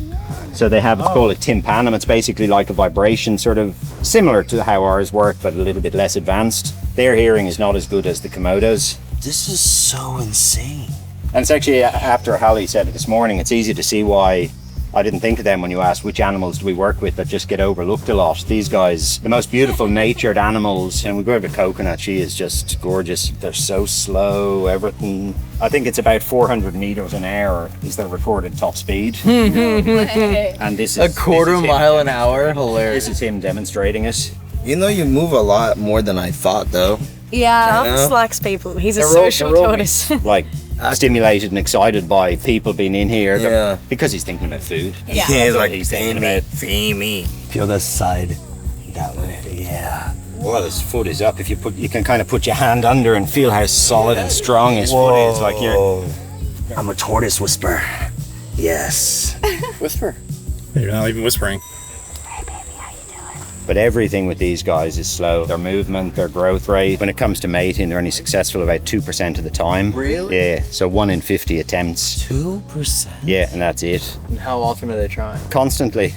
So they have, it's called a tympanum. It's basically like a vibration, sort of similar to how ours work, but a little bit less advanced. Their hearing is not as good as the Komodo's. This is so insane. And it's actually, after Hallie said it this morning, it's easy to see why I didn't think of them when you asked which animals do we work with that just get overlooked a lot. These guys, the most beautiful natured animals, and we go over Coconut, she is just gorgeous. They're so slow, everything. I think it's about 400 meters an hour is their recorded top speed. And this is a quarter mile an hour. Hilarious. This is him demonstrating it. You know, you move a lot more than I thought, though. Yeah, You know? likes people. He's a They're social all- tortoise. Like stimulated and excited by people being in here. Yeah. Because he's thinking about food. Yeah, he's like, he's thinking feed me, about. feed me. Feel the side. That way. Yeah. Well, his foot is up. If you can kind of put your hand under and feel how solid and strong his foot is. Like you're. I'm a tortoise whisperer. Yes. Whisper. You're not even whispering. But everything with these guys is slow. Their movement, their growth rate. When it comes to mating, they're only successful about 2% of the time. Really? Yeah. So 1 in 50 attempts. 2%? Yeah, and that's it. And how often are they trying? Constantly,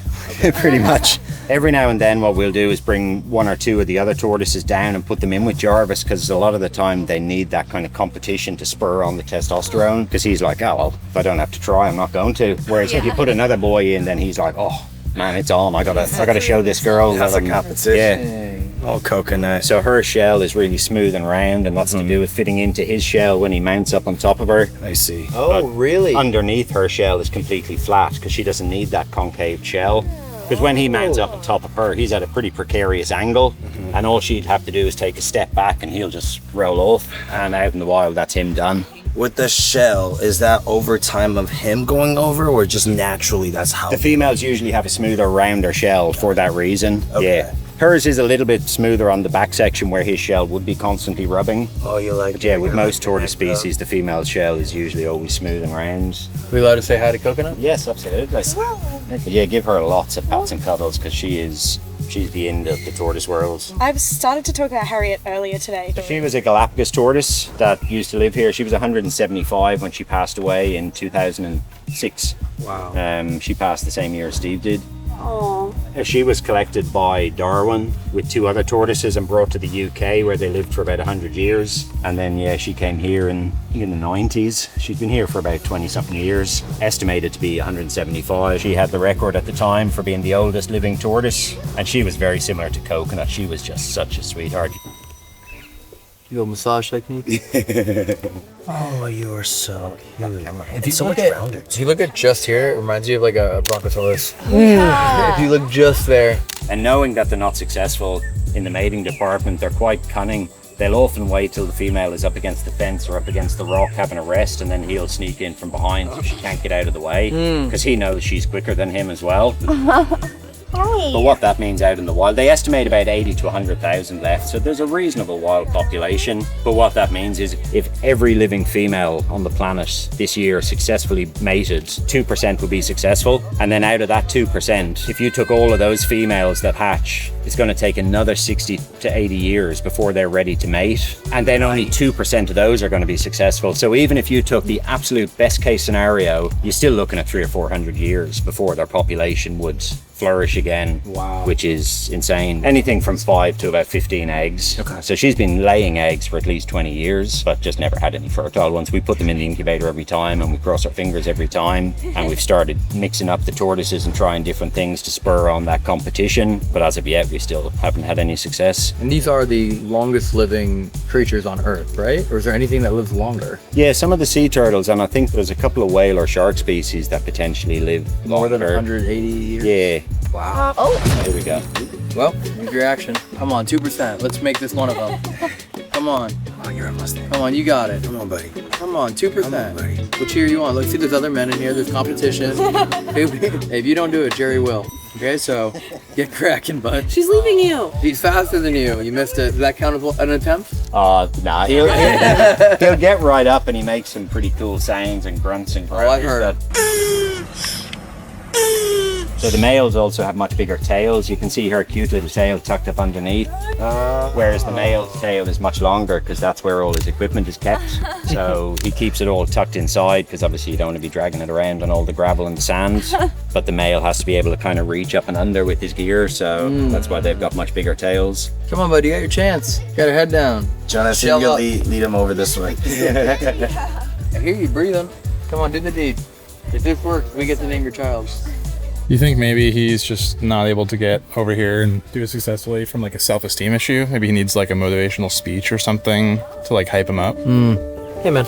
pretty much. Every now and then what we'll do is bring 1 or 2 of the other tortoises down and put them in with Jarvis, because a lot of the time they need that kind of competition to spur on the testosterone, because he's like, oh, well, if I don't have to try, I'm not going to. Whereas if you put another boy in, then he's like, oh, man, it's on. I gotta show this girl. That's a competition. Yeah. Oh, Coconut. So her shell is really smooth and round, and that's to do with fitting into his shell when he mounts up on top of her. I see. Oh, really? Underneath her shell is completely flat because she doesn't need that concave shell. Because when he mounts up on top of her, he's at a pretty precarious angle, and all she'd have to do is take a step back and he'll just roll off. And out in the wild, that's him done. With the shell, is that over time of him going over, or just naturally that's how? The females usually have a smoother, rounder shell for that reason. Okay. Yeah. Hers is a little bit smoother on the back section where his shell would be constantly rubbing. Oh, you like? But yeah, with most tortoise species, the female shell is usually always smooth and round. Are we allowed to say hi to Coconut? Yes, absolutely. But yeah, give her lots of pats and cuddles because she's the end of the tortoise world. I've started to talk about Harriet earlier today. She was a Galapagos tortoise that used to live here. She was 175 when she passed away in 2006. Wow. She passed the same year as Steve did. Oh. She was collected by Darwin with 2 other tortoises and brought to the UK where they lived for about 100 years. And then, yeah, she came here in the 90s. She's been here for about 20-something years, estimated to be 175. She had the record at the time for being the oldest living tortoise, and she was very similar to Coconut. She was just such a sweetheart. Your massage technique? Oh, you're so cute. If you look at just here, it reminds you of like a brontosaurus. If you look just there. And knowing that they're not successful in the mating department, they're quite cunning. They'll often wait till the female is up against the fence or up against the rock having a rest, and then he'll sneak in from behind so she can't get out of the way, because he knows she's quicker than him as well. But what that means out in the wild, they estimate about 80 to 100,000 left, so there's a reasonable wild population. But what that means is if every living female on the planet this year successfully mated, 2% would be successful. And then out of that 2%, if you took all of those females that hatch, it's going to take another 60 to 80 years before they're ready to mate. And then only 2% of those are going to be successful. So even if you took the absolute best case scenario, you're still looking at 300 or 400 years before their population would flourish again. Wow. Which is insane. Anything from 5 to about 15 eggs. Okay. So she's been laying eggs for at least 20 years, but just never had any fertile ones. We put them in the incubator every time, and we cross our fingers every time. And we've started mixing up the tortoises and trying different things to spur on that competition. But as of yet, we still haven't had any success. And these are the longest living creatures on Earth, right? Or is there anything that lives longer? Yeah, some of the sea turtles, and I think there's a couple of whale or shark species that potentially live More than longer. 180 years? Yeah. Wow. Here we go. Well, here's your action. Come on, 2%. Let's make this one of them. Come on. Oh, you're a Mustang. Come on, you got it. Come on, buddy. Come on, 2%. Come on, buddy. What cheer you on? Look, see, there's other men in here. There's competition. If you don't do it, Jerry will. Okay, so get cracking, bud. She's leaving you. He's faster than you. You missed it. Does that count as an attempt? Nah, he'll get right up and he makes some pretty cool sounds and grunts and grunts. Oh, I've heard. So the males also have much bigger tails. You can see her cute little tail tucked up underneath, whereas the male's tail is much longer because that's where all his equipment is kept. So he keeps it all tucked inside because obviously you don't want to be dragging it around on all the gravel and the sand. But the male has to be able to kind of reach up and under with his gear, so that's why they've got much bigger tails. Come on, buddy, you got your chance. Got your head down. John, I think you'll lead him over this way. I hear you breathing. Come on, do the deed. If this works, we get to name your child. You think maybe he's just not able to get over here and do it successfully from like a self-esteem issue? Maybe he needs like a motivational speech or something to like hype him up? Hey man,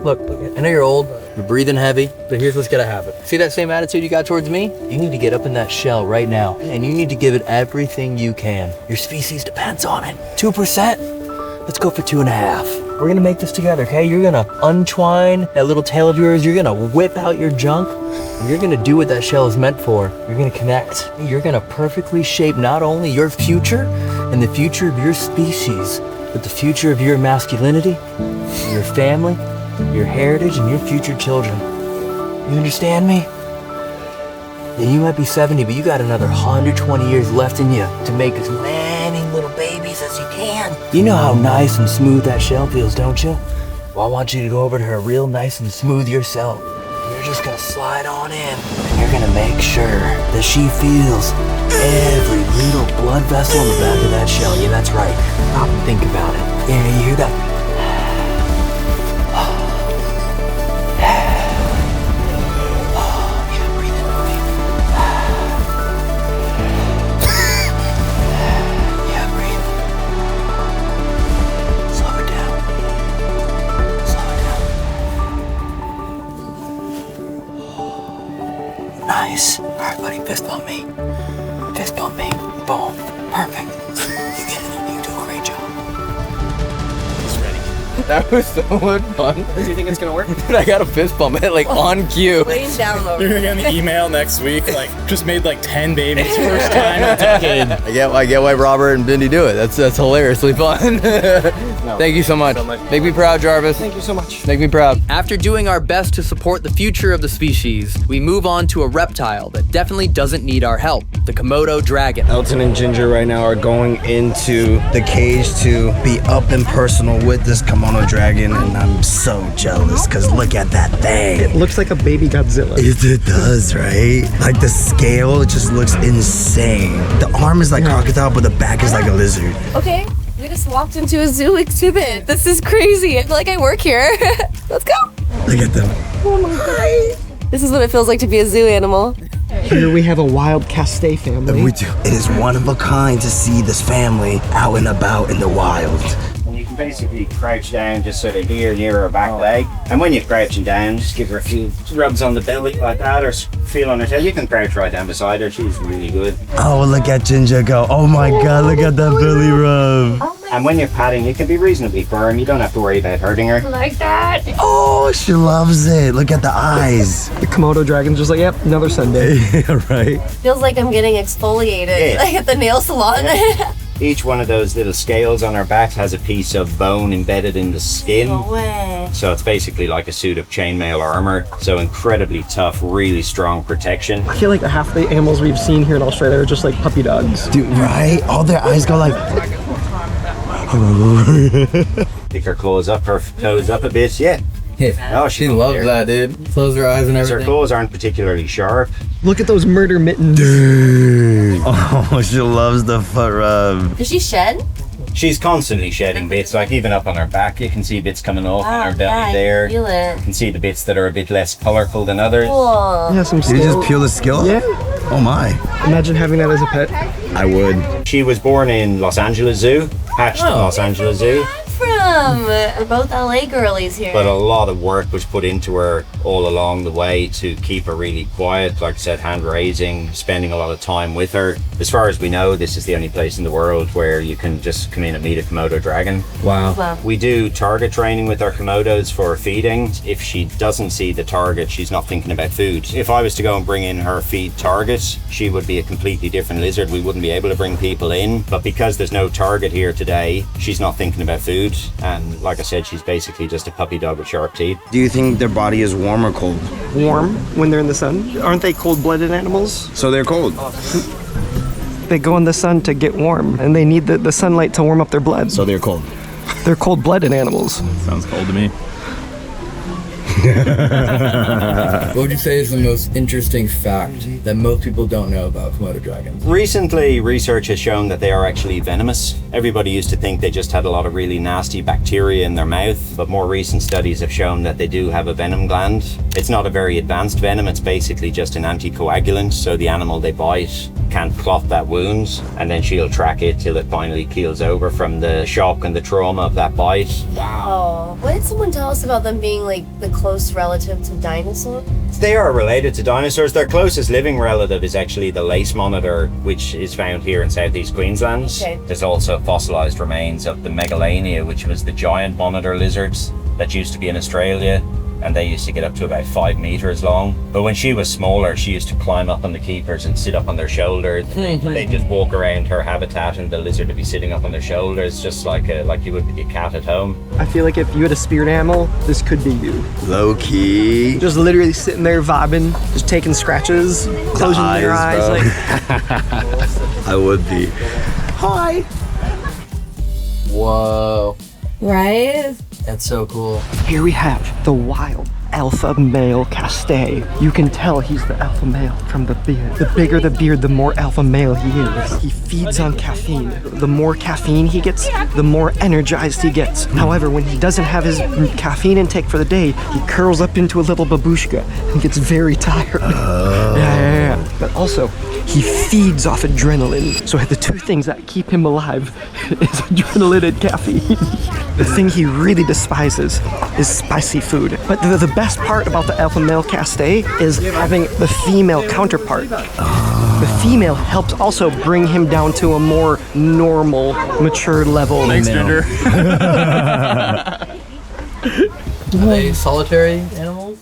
look, I know you're old, you're breathing heavy, but here's what's gonna happen. See that same attitude you got towards me? You need to get up in that shell right now, and you need to give it everything you can. Your species depends on it. 2%? Let's go for 2.5. We're gonna make this together, okay? You're gonna untwine that little tail of yours, you're gonna whip out your junk, and you're gonna do what that shell is meant for. You're gonna connect. You're gonna perfectly shape not only your future and the future of your species, but the future of your masculinity, your family, your heritage, and your future children. You understand me? Yeah, you might be 70, but you got another 120 years left in you to make as many little babies as you can. You know how nice and smooth that shell feels, don't you? Well, I want you to go over to her real nice and smooth yourself. You're just gonna slide on in, and you're gonna make sure that she feels every little blood vessel in the back of that shell. Yeah, that's right. Stop and think about it. Yeah, you hear that? Nice. All right, buddy, fist bump me. Fist bump me. Boom. Perfect. You get it. You do a great job. It's ready. That was so much fun. Do you think it's gonna work? Dude, I got a fist bump it like on cue. Laying down low. You're gonna get an email next week, like, just made like 10 babies, first time in a decade. I get why Robert and Bindi do it. That's hilariously fun. Thank you so much. Make me proud, Jarvis. Thank you so much. Make me proud. After doing our best to support the future of the species, we move on to a reptile that definitely doesn't need our help, the Komodo dragon. Elton and Ginger right now are going into the cage to be up and personal with this Komodo dragon, and I'm so jealous because look at that thing. It looks like a baby Godzilla. It does, right? Like the scale just looks insane. The arm is like crocodile, but the back is like a lizard. Okay, we just walked into a zoo exhibit. This is crazy. I feel like I work here. Let's go. Look at them. Oh my god. This is what it feels like to be a zoo animal. Here we have a wild Castay family. We do. It is one of a kind to see this family out and about in the wild. And you can basically crouch down just sort of here near her back leg. And when you're crouching down, just give her a few rubs on the belly like that, or feel on her tail. You can crouch right down beside her. She's really good. Oh, look at Ginger go. Oh my god, look at that belly rub. And when you're patting, you can be reasonably firm. You don't have to worry about hurting her. Like that. Oh, she loves it. Look at the eyes. The Komodo Dragon's just like, yep, another Sunday. Right? Feels like I'm getting exfoliated, like at the nail salon. Each one of those little scales on her back has a piece of bone embedded in the skin. No way. So it's basically like a suit of chainmail armor. So incredibly tough, really strong protection. I feel like half the animals we've seen here in Australia are just like puppy dogs. Dude, right? All their eyes go like... Pick her claws up, her toes up a bit, yeah. Oh, she loves that, dude. Close her eyes and everything. Her claws aren't particularly sharp. Look at those murder mittens. Dude. Oh, she loves the foot rub. Does she shed? She's constantly shedding bits, like even up on her back, you can see bits coming off on her belly yeah, there. I feel it. You can see the bits that are a bit less colorful than others. Cool. Yeah, some Did you just peel the skill? Yeah. Oh my. Imagine having that as a pet. I would. She was born in Los Angeles Zoo, hatched in Los Angeles Zoo. From we're both LA girlies here. But a lot of work was put into her all along the way to keep her really quiet. Like I said, hand raising, spending a lot of time with her. As far as we know, this is the only place in the world where you can just come in and meet a Komodo dragon. Wow. We do target training with our Komodos for feeding. If she doesn't see the target, she's not thinking about food. If I was to go and bring in her feed target, she would be a completely different lizard. We wouldn't be able to bring people in. But because there's no target here today, she's not thinking about food. And like I said, she's basically just a puppy dog with sharp teeth. Do you think their body is warm or cold? Warm when they're in the sun. Aren't they cold-blooded animals? So they're cold. They go in the sun to get warm, and they need the sunlight to warm up their blood. So they're cold. They're cold-blooded animals. Sounds cold to me. What would you say is the most interesting fact that most people don't know about Komodo dragons? Recently, research has shown that they are actually venomous. Everybody used to think they just had a lot of really nasty bacteria in their mouth, but more recent studies have shown that they do have a venom gland. It's not a very advanced venom, it's basically just an anticoagulant, so the animal they bite can't clot that wound, and then she'll track it till it finally keels over from the shock and the trauma of that bite. Wow. What did someone tell us about them being like the close relative to dinosaurs? They are related to dinosaurs. Their closest living relative is actually the lace monitor, which is found here in southeast Queensland. Okay. There's also fossilized remains of the megalania, which was the giant monitor lizards that used to be in Australia, and they used to get up to about 5 meters long. But when she was smaller, she used to climb up on the keepers and sit up on their shoulders. They'd just walk around her habitat and the lizard would be sitting up on their shoulders, just like you would with your cat at home. I feel like if you had a spirit animal, this could be you. Low key. Just literally sitting there vibing, just taking scratches, closing your eyes. Bro. Like, I would be. hi. Whoa. Right? That's so cool. Here we have the wild alpha male castay. You can tell he's the alpha male from the beard. The bigger the beard, the more alpha male he is. He feeds on caffeine. The more caffeine he gets, the more energized he gets. However, when he doesn't have his caffeine intake for the day, he curls up into a little babushka and gets very tired. Yeah. But also, he feeds off adrenaline. So the two things that keep him alive is adrenaline and caffeine. The thing he really despises is spicy food. But the best part about the alpha male castay is having the female counterpart. The female helps also bring him down to a more normal, mature level. Thanks, Ginger. Are they solitary animals?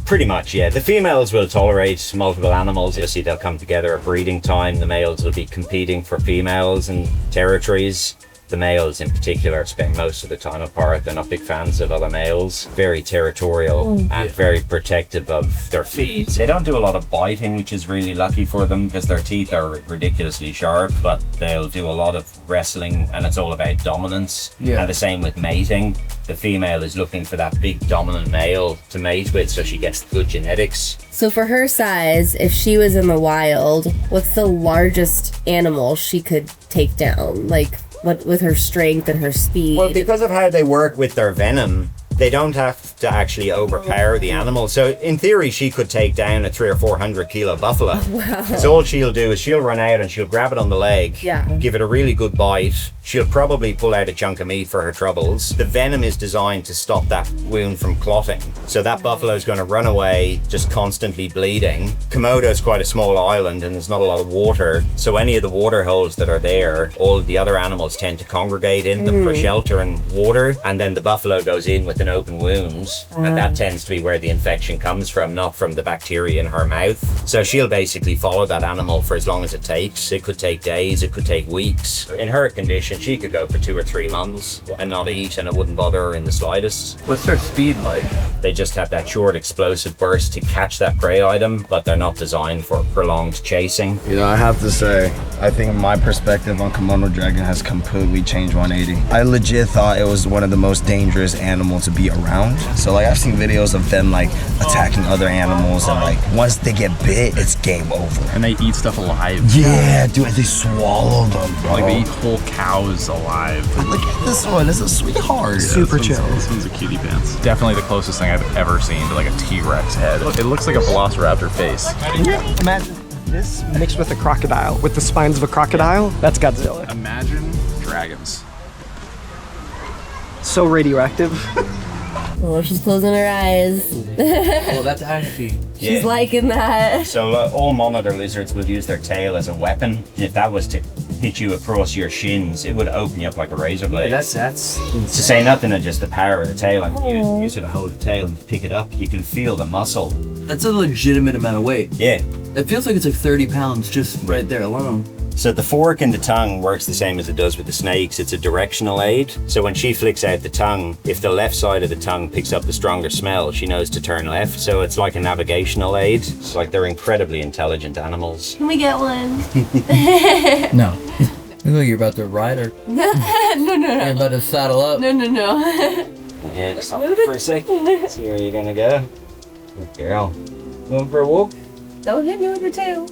Pretty much, yeah. The females will tolerate multiple animals. You'll see they'll come together at breeding time. The males will be competing for females and territories. The males in particular spend most of the time apart. They're not big fans of other males. Very territorial and very protective of their feeds. They don't do a lot of biting, which is really lucky for them because their teeth are ridiculously sharp, but they'll do a lot of wrestling and it's all about dominance. Yeah. And the same with mating. The female is looking for that big dominant male to mate with so she gets good genetics. So for her size, if she was in the wild, what's the largest animal she could take down? Like, what with her strength and her speed? Well, because of how they work with their venom, they don't have to actually overpower the animal. So in theory, she could take down a 300 or 400 kilo buffalo. Wow. So all she'll do is she'll run out and she'll grab it on the leg, give it a really good bite. She'll probably pull out a chunk of meat for her troubles. The venom is designed to stop that wound from clotting. So that buffalo is going to run away just constantly bleeding. Komodo is quite a small island and there's not a lot of water. So any of the water holes that are there, all of the other animals tend to congregate in them for shelter and water. And then the buffalo goes in with an open wound. And that tends to be where the infection comes from, not from the bacteria in her mouth. So she'll basically follow that animal for as long as it takes. It could take days, it could take weeks. In her condition, she could go for 2 or 3 months and not eat and it wouldn't bother her in the slightest. What's their speed like? They just have that short explosive burst to catch that prey item, but they're not designed for prolonged chasing. You know, I have to say, I think my perspective on Komodo dragon has completely changed 180. I legit thought it was one of the most dangerous animals to be around. So like I've seen videos of them like attacking other animals and like once they get bit, it's game over. And they eat stuff alive. Yeah, dude, they swallow them, bro. Like they eat whole cows alive. Look at this one, it's a sweetheart. Super chill. This one's a cutie pants. Definitely the closest thing I've ever seen to like a T-Rex head. It looks like a velociraptor face. Imagine this mixed with a crocodile, with the spines of a crocodile. That's Godzilla. Imagine dragons. So radioactive. Oh, she's closing her eyes. Oh, that's actually... She's liking that. So all monitor lizards will use their tail as a weapon. If that was to hit you across your shins, it would open you up like a razor blade. That's to say nothing of just the power of the tail. Like you use it to hold the tail and pick it up. You can feel the muscle. That's a legitimate amount of weight. Yeah. It feels like it's like 30 pounds just right there alone. So the fork in the tongue works the same as it does with the snakes. It's a directional aid. So when she flicks out the tongue, if the left side of the tongue picks up the stronger smell, she knows to turn left. So it's like a navigational aid. It's like they're incredibly intelligent animals. Can we get one? No. Look like you're about to ride or... No. You're about to saddle up. No. Yeah, just stop for a sec. See where you're gonna go. Good girl. Going for a walk? Don't hit me with your tail.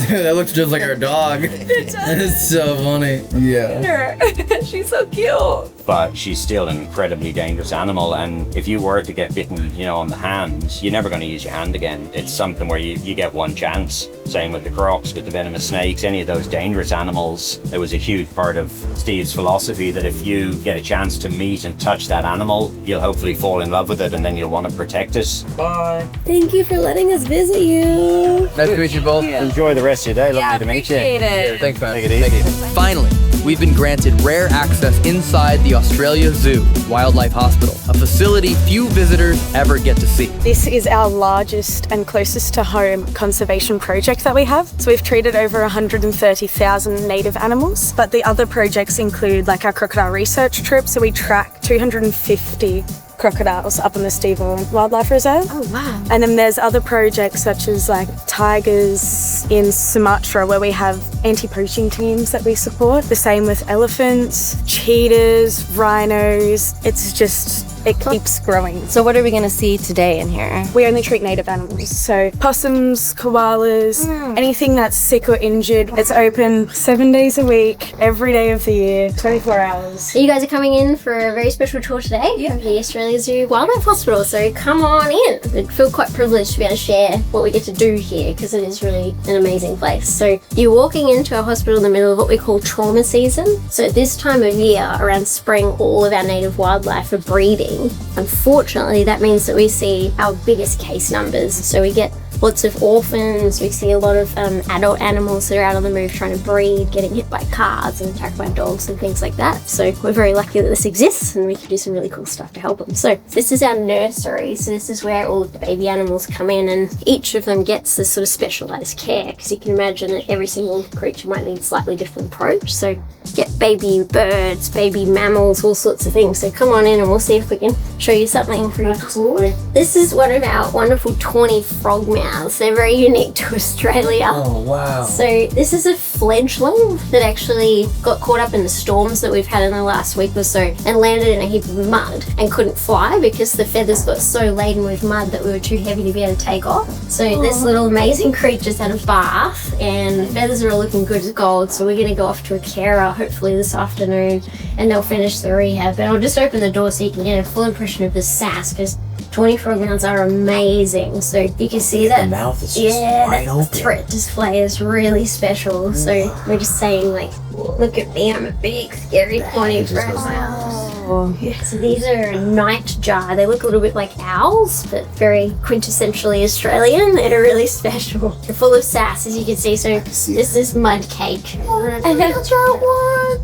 That looks just like our dog. It's so funny. Yeah. She's so cute. But she's still an incredibly dangerous animal, and if you were to get bitten, on the hand, you're never going to use your hand again. It's something where you get one chance. Same with the crocs, with the venomous snakes, any of those dangerous animals. It was a huge part of Steve's philosophy that if you get a chance to meet and touch that animal, you'll hopefully fall in love with it, and then you'll want to protect it. Bye. Thank you for letting us visit you. Nice to meet you both. Enjoy the rest of your day. Lovely to meet you. Appreciate it. Thanks, man. Take it easy. Finally, we've been granted rare access inside the Australia Zoo Wildlife Hospital, a facility few visitors ever get to see. This is our largest and closest to home conservation project that we have. So we've treated over 130,000 native animals, but the other projects include like our crocodile research trip. So we track 250 crocodiles up in the Steve Irwin Wildlife Reserve. Oh wow. And then there's other projects such as like tigers in Sumatra where we have anti-poaching teams that we support. The same with elephants, cheetahs, rhinos. It keeps growing. So what are we going to see today in here? We only treat native animals. So possums, koalas, anything that's sick or injured. It's open 7 days a week, every day of the year, 24 hours. So you guys are coming in for a very special tour today of the Australia Zoo Wildlife Hospital. So come on in. I feel quite privileged to be able to share what we get to do here because it is really an amazing place. So you're walking into a hospital in the middle of what we call trauma season. So at this time of year, around spring, all of our native wildlife are breeding. Unfortunately, that means that we see our biggest case numbers. So we get lots of orphans, we see a lot of adult animals that are out on the move trying to breed, getting hit by cars and attacked by dogs and things like that. So we're very lucky that this exists and we can do some really cool stuff to help them. So this is our nursery. So this is where all the baby animals come in and each of them gets this sort of specialised care because you can imagine that every single creature might need a slightly different approach. So get baby birds, baby mammals, all sorts of things. So come on in and we'll see if we can show you something pretty cool. This is one of our wonderful tawny frog mouths. They're very unique to Australia. Oh, wow. So this is a fledgling that actually got caught up in the storms that we've had in the last week or so and landed in a heap of mud and couldn't fly because the feathers got so laden with mud that we were too heavy to be able to take off. So this little amazing creature's had a bath and the feathers are all looking good as gold. So we're going to go off to a carer hopefully this afternoon and they'll finish the rehab. But I'll just open the door so you can get a full impression of the sass because tawny frog mouths are amazing. So you can see that. The mouth is just wide open. Threat display is really special. So we're just saying like, look at me, I'm a big scary tawny frog mouth. So these are a nightjar. They look a little bit like owls, but very quintessentially Australian. They're really special. They're full of sass, as you can see. So this is mud cake. And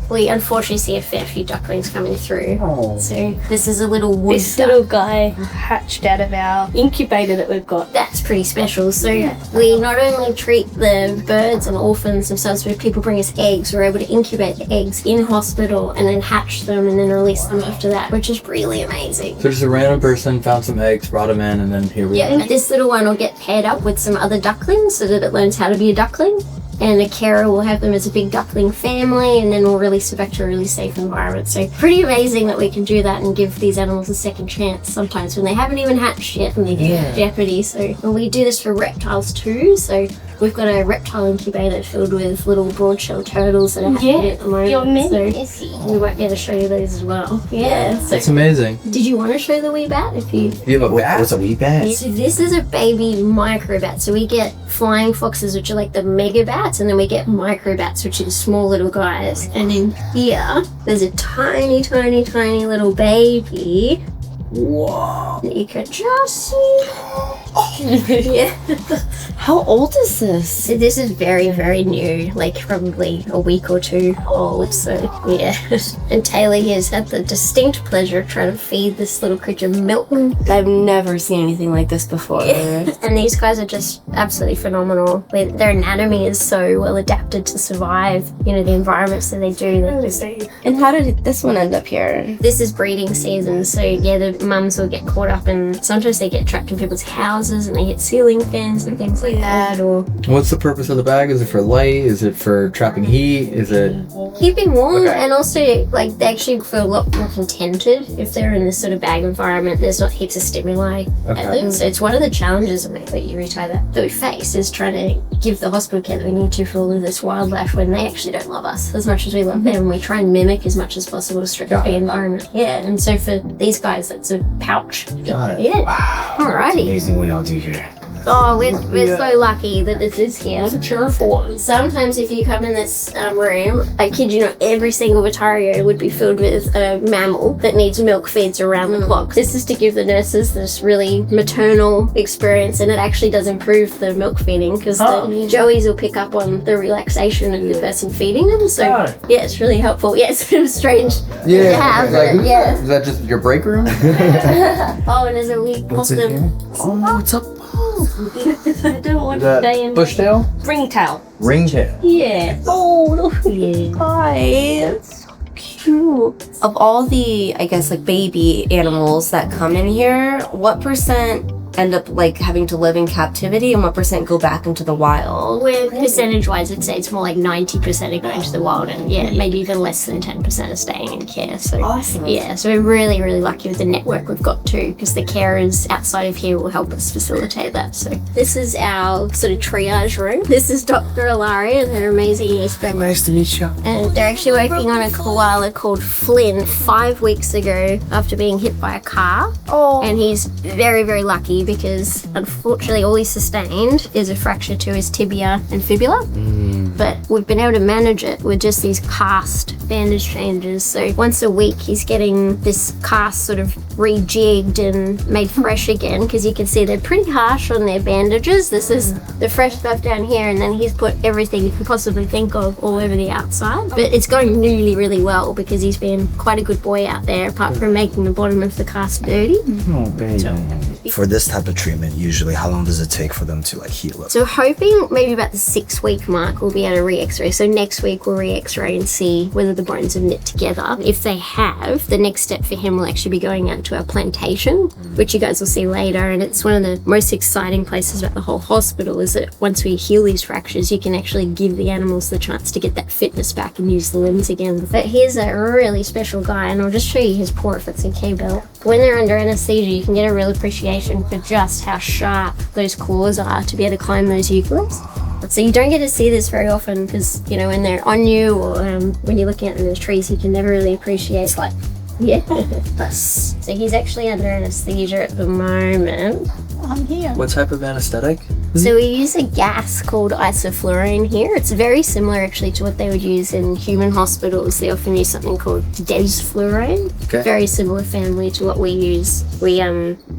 we unfortunately see a fair few ducklings coming through. So this is a little wood Little guy hatched out of our incubator that we've got. That's pretty special. So we not only treat the birds and orphans themselves, but if people bring us eggs, we're able to incubate the eggs in hospital and then hatch them and then release them after that, which is really amazing. So just a random person found some eggs, brought them in, and then here we are. Yeah, this little one will get paired up with some other ducklings so that it learns how to be a duckling. And a carer will have them as a big duckling family and then we'll release them back to a really safe environment. So pretty amazing that we can do that and give these animals a second chance sometimes when they haven't even hatched yet and they're in jeopardy. So and we do this for reptiles too. So we've got a reptile incubator filled with little broad-shelled turtles that are hatching at the moment. So we might be able to show you those as well. Yeah. So That's amazing. did you want to show the wee bat? If you have a bat? What's a wee bat? So this is a baby microbat. So we get flying foxes, which are like the mega bats, and then we get microbats, which are small little guys. And in here, there's a tiny, tiny, tiny little baby. Wow. You can just see. Yeah. How old is this? So this is very, very new, like probably a week or two old. So yeah. And Taylor here has had the distinct pleasure of trying to feed this little creature milk. I've never seen anything like this before. Yeah. And these guys are just absolutely phenomenal. Their anatomy is so well adapted to survive, the environments that they do. And how did this one end up here? This is breeding season, so yeah, the mums will get caught up and sometimes they get trapped in people's houses houses and they hit ceiling fans and things like that. Or What's the purpose of the bag? Is it for light? Is it for trapping heat? Is it keeping warm, Okay. and also like they actually feel a lot more contented if they're in this sort of bag environment. There's not heaps of stimuli at them. So it's one of the challenges that you retie that we face is trying to give the hospital care that we need to for all of this wildlife when they actually don't love us as much as we love them. We try and mimic as much as possible strictly the environment. Yeah, and so for these guys, that's a pouch. Got it. Yeah. Wow. Alrighty. Amazing what y'all do here. Oh, we're so lucky that this is here. Sometimes if you come in this room, I kid you not, every single vitario would be filled with a mammal that needs milk feeds around the clock. This is to give the nurses this really maternal experience, and it actually does improve the milk feeding because the joeys will pick up on the relaxation of the person feeding them. So yeah, it's really helpful. Yeah, it's kind of strange to have, but yeah. Is that just your break room? Oh, and there's a wee possum. Oh, it's a I don't want to stay in. bushtail? Ringtail. Ringtail. Yeah. Oh, look at you guys. So cute. Of all the, I guess, like baby animals that come in here, what percent end up like having to live in captivity and what percent go back into the wild? Where percentage-wise, I'd say it's more like 90% are going to the wild, and yeah, maybe even less than 10% are staying in care. So Awesome. yeah, so we're really, really lucky with the network we've got too, because the carers outside of here will help us facilitate that. So this is our sort of triage room. This is Dr. Alari and her amazing inspector. Nice to meet you. And they're actually working on a koala called Flynn 5 weeks ago after being hit by a car. Oh. And he's very, very lucky because unfortunately all he sustained is a fracture to his tibia and fibula. But we've been able to manage it with just these cast bandage changes. So once a week he's getting this cast sort of rejigged and made fresh again, because you can see they're pretty harsh on their bandages. This is the fresh stuff down here, and then he's put everything you can possibly think of all over the outside. But it's going really, really well because he's been quite a good boy out there, apart from making the bottom of the cast dirty. Oh, baby. For this type of treatment, usually, how long does it take for them to like heal up? So hoping maybe about the 6-week mark we'll be able to re-x-ray. So next week we'll re-x-ray and see whether the bones have knit together. If they have, the next step for him will actually be going out to our plantation, which you guys will see later. And it's one of the most exciting places about the whole hospital is that once we heal these fractures, you can actually give the animals the chance to get that fitness back and use the limbs again. But here's a really special guy, and I'll just show you his paw if it's okay, Bill. When they're under anesthesia, you can get a real appreciation for just how sharp those claws are to be able to climb those eucalypts. So you don't get to see this very often because, you know, when they're on you or when you're looking at them in the trees, you can never really appreciate it's like, yeah. So he's actually under anesthesia at the moment. I'm here. What type of anesthetic? So we use a gas called isoflurane here. It's very similar actually to what they would use in human hospitals. They often use something called desflurane. Okay. Very similar family to what we use. We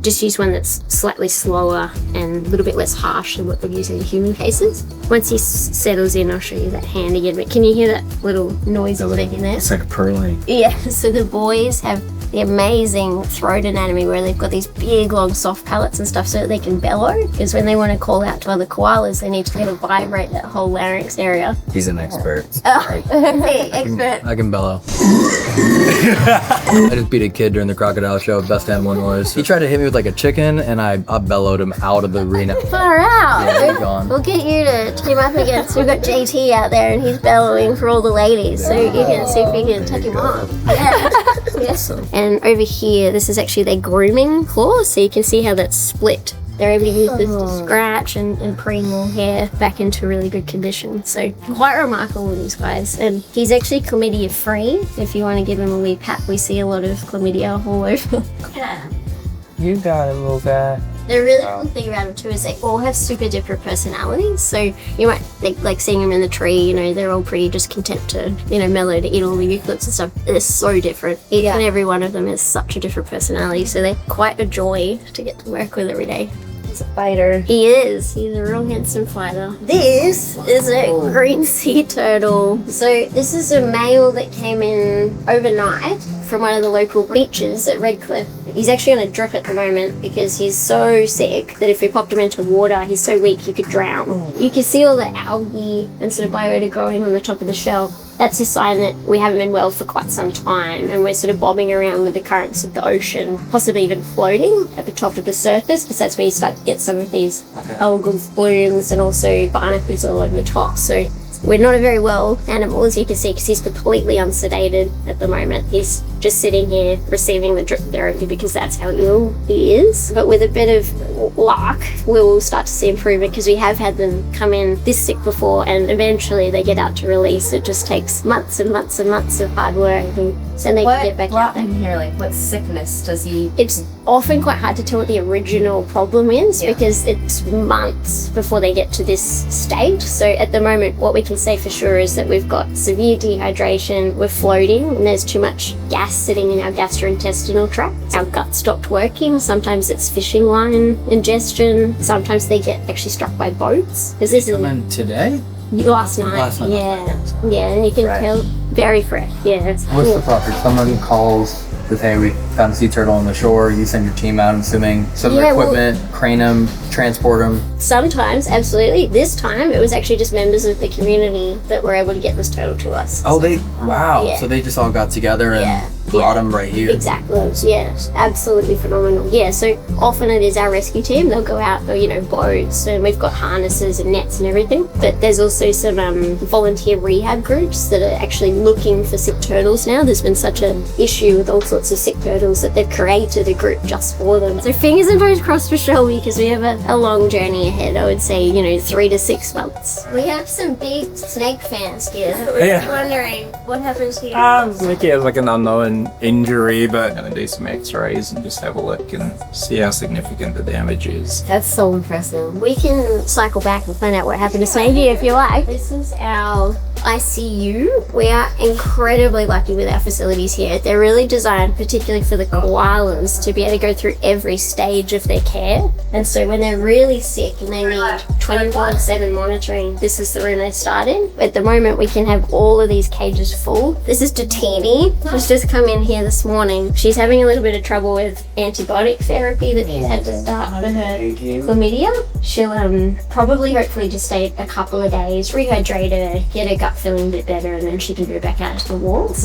just use one that's slightly slower and a little bit less harsh than what they use in human cases. Once he settles in, I'll show you that hand again. But can you hear that little noise over there? It's like a purling. Yeah, so the boys have the amazing throat anatomy where they've got these big long soft palates and stuff so that they can bellow, because when they want to call out to other koalas they need to be able to vibrate that whole larynx area. He's an expert. Hey, expert. I can bellow. I just beat a kid during the crocodile show, best animal noise. He tried to hit me with like a chicken and I bellowed him out of the arena. Far out. Yeah, he's gone. We'll get you to team up against, we've got JT out there and he's bellowing for all the ladies, so you can see if you can take him on. Yeah. Yes. And over here, this is actually their grooming claws, so you can see how that's split. They're able to use this to scratch and preen more hair back into really good condition. So quite remarkable with these guys. And he's actually chlamydia free. If you want to give him a wee pat, we see a lot of chlamydia all over. Yeah. You got it, little guy. The really cool thing about them too is they all have super different personalities. So you might think, like seeing them in the tree, you know, they're all pretty just content to, you know, mellow to eat all the eucalypts and stuff. They're so different. Each and every one of them has such a different personality. So they're quite a joy to get to work with every day. He's a fighter. He is. He's a real handsome fighter. This is a green sea turtle. So this is a male that came in overnight from one of the local beaches at Redcliffe. He's actually on a drip at the moment because he's so sick that if we popped him into water, he's so weak he could drown. You can see all the algae and sort of biota growing on the top of the shell. that's a sign that we haven't been well for quite some time, and we're sort of bobbing around with the currents of the ocean, possibly even floating at the top of the surface, because that's where you start to get some of these algal blooms and also barnacles all over the top. So we're not a very well animal, as you can see, because he's completely unsedated at the moment. He's just sitting here receiving the drip therapy because that's how ill he is. But with a bit of luck, we'll start to see improvement, because we have had them come in this sick before, and eventually they get out to release. It just takes months and months and months of hard work, and so they can get back out there. Here, like, what sickness does he? It's often quite hard to tell what the original problem is, because it's months before they get to this state. So at the moment, what we can say for sure is that we've got severe dehydration, we're floating, and there's too much gas sitting in our gastrointestinal tract. Our gut stopped working. Sometimes it's fishing line ingestion. Sometimes they get actually struck by boats. Because this is today? last night. Yeah, and you can tell very fresh. Yeah. What's the process? Someone calls, says, hey, we found a sea turtle on the shore. You send your team out, I'm assuming, some equipment, crane them, transport them. Sometimes, absolutely. This time, it was actually just members of the community that were able to get this turtle to us. Oh, wow. Yeah. So they just all got together and brought them right here. Exactly. Yeah, absolutely phenomenal. Yeah, so often it is our rescue team. They'll go out, boats, and we've got harnesses and nets and everything. But there's also some volunteer rehab groups that are actually looking for sick turtles now. There's been such an issue with all sorts of sick turtles that they've created a group just for them. So fingers and toes crossed for Shelby, because we have a long journey ahead. I would say, 3 to 6 months. We have some big snake fans here. We're wondering what happens here. Mickey has like an unknown injury, but I'm gonna do some x-rays and just have a look and see how significant the damage is. That's so impressive. We can cycle back and find out what happened to Snakey if you like. This is our ICU. We are incredibly lucky with our facilities here. They're really designed particularly for the koalas to be able to go through every stage of their care. And so when they're really sick and they need 24/7 monitoring, this is the room they start in. At the moment, we can have all of these cages full. This is Tatini. She's just come in here this morning. She's having a little bit of trouble with antibiotic therapy that she's had to start for her chlamydia. She'll probably hopefully just stay a couple of days, rehydrate her, get her gut feeling a bit better, and then she can go back out to the walls.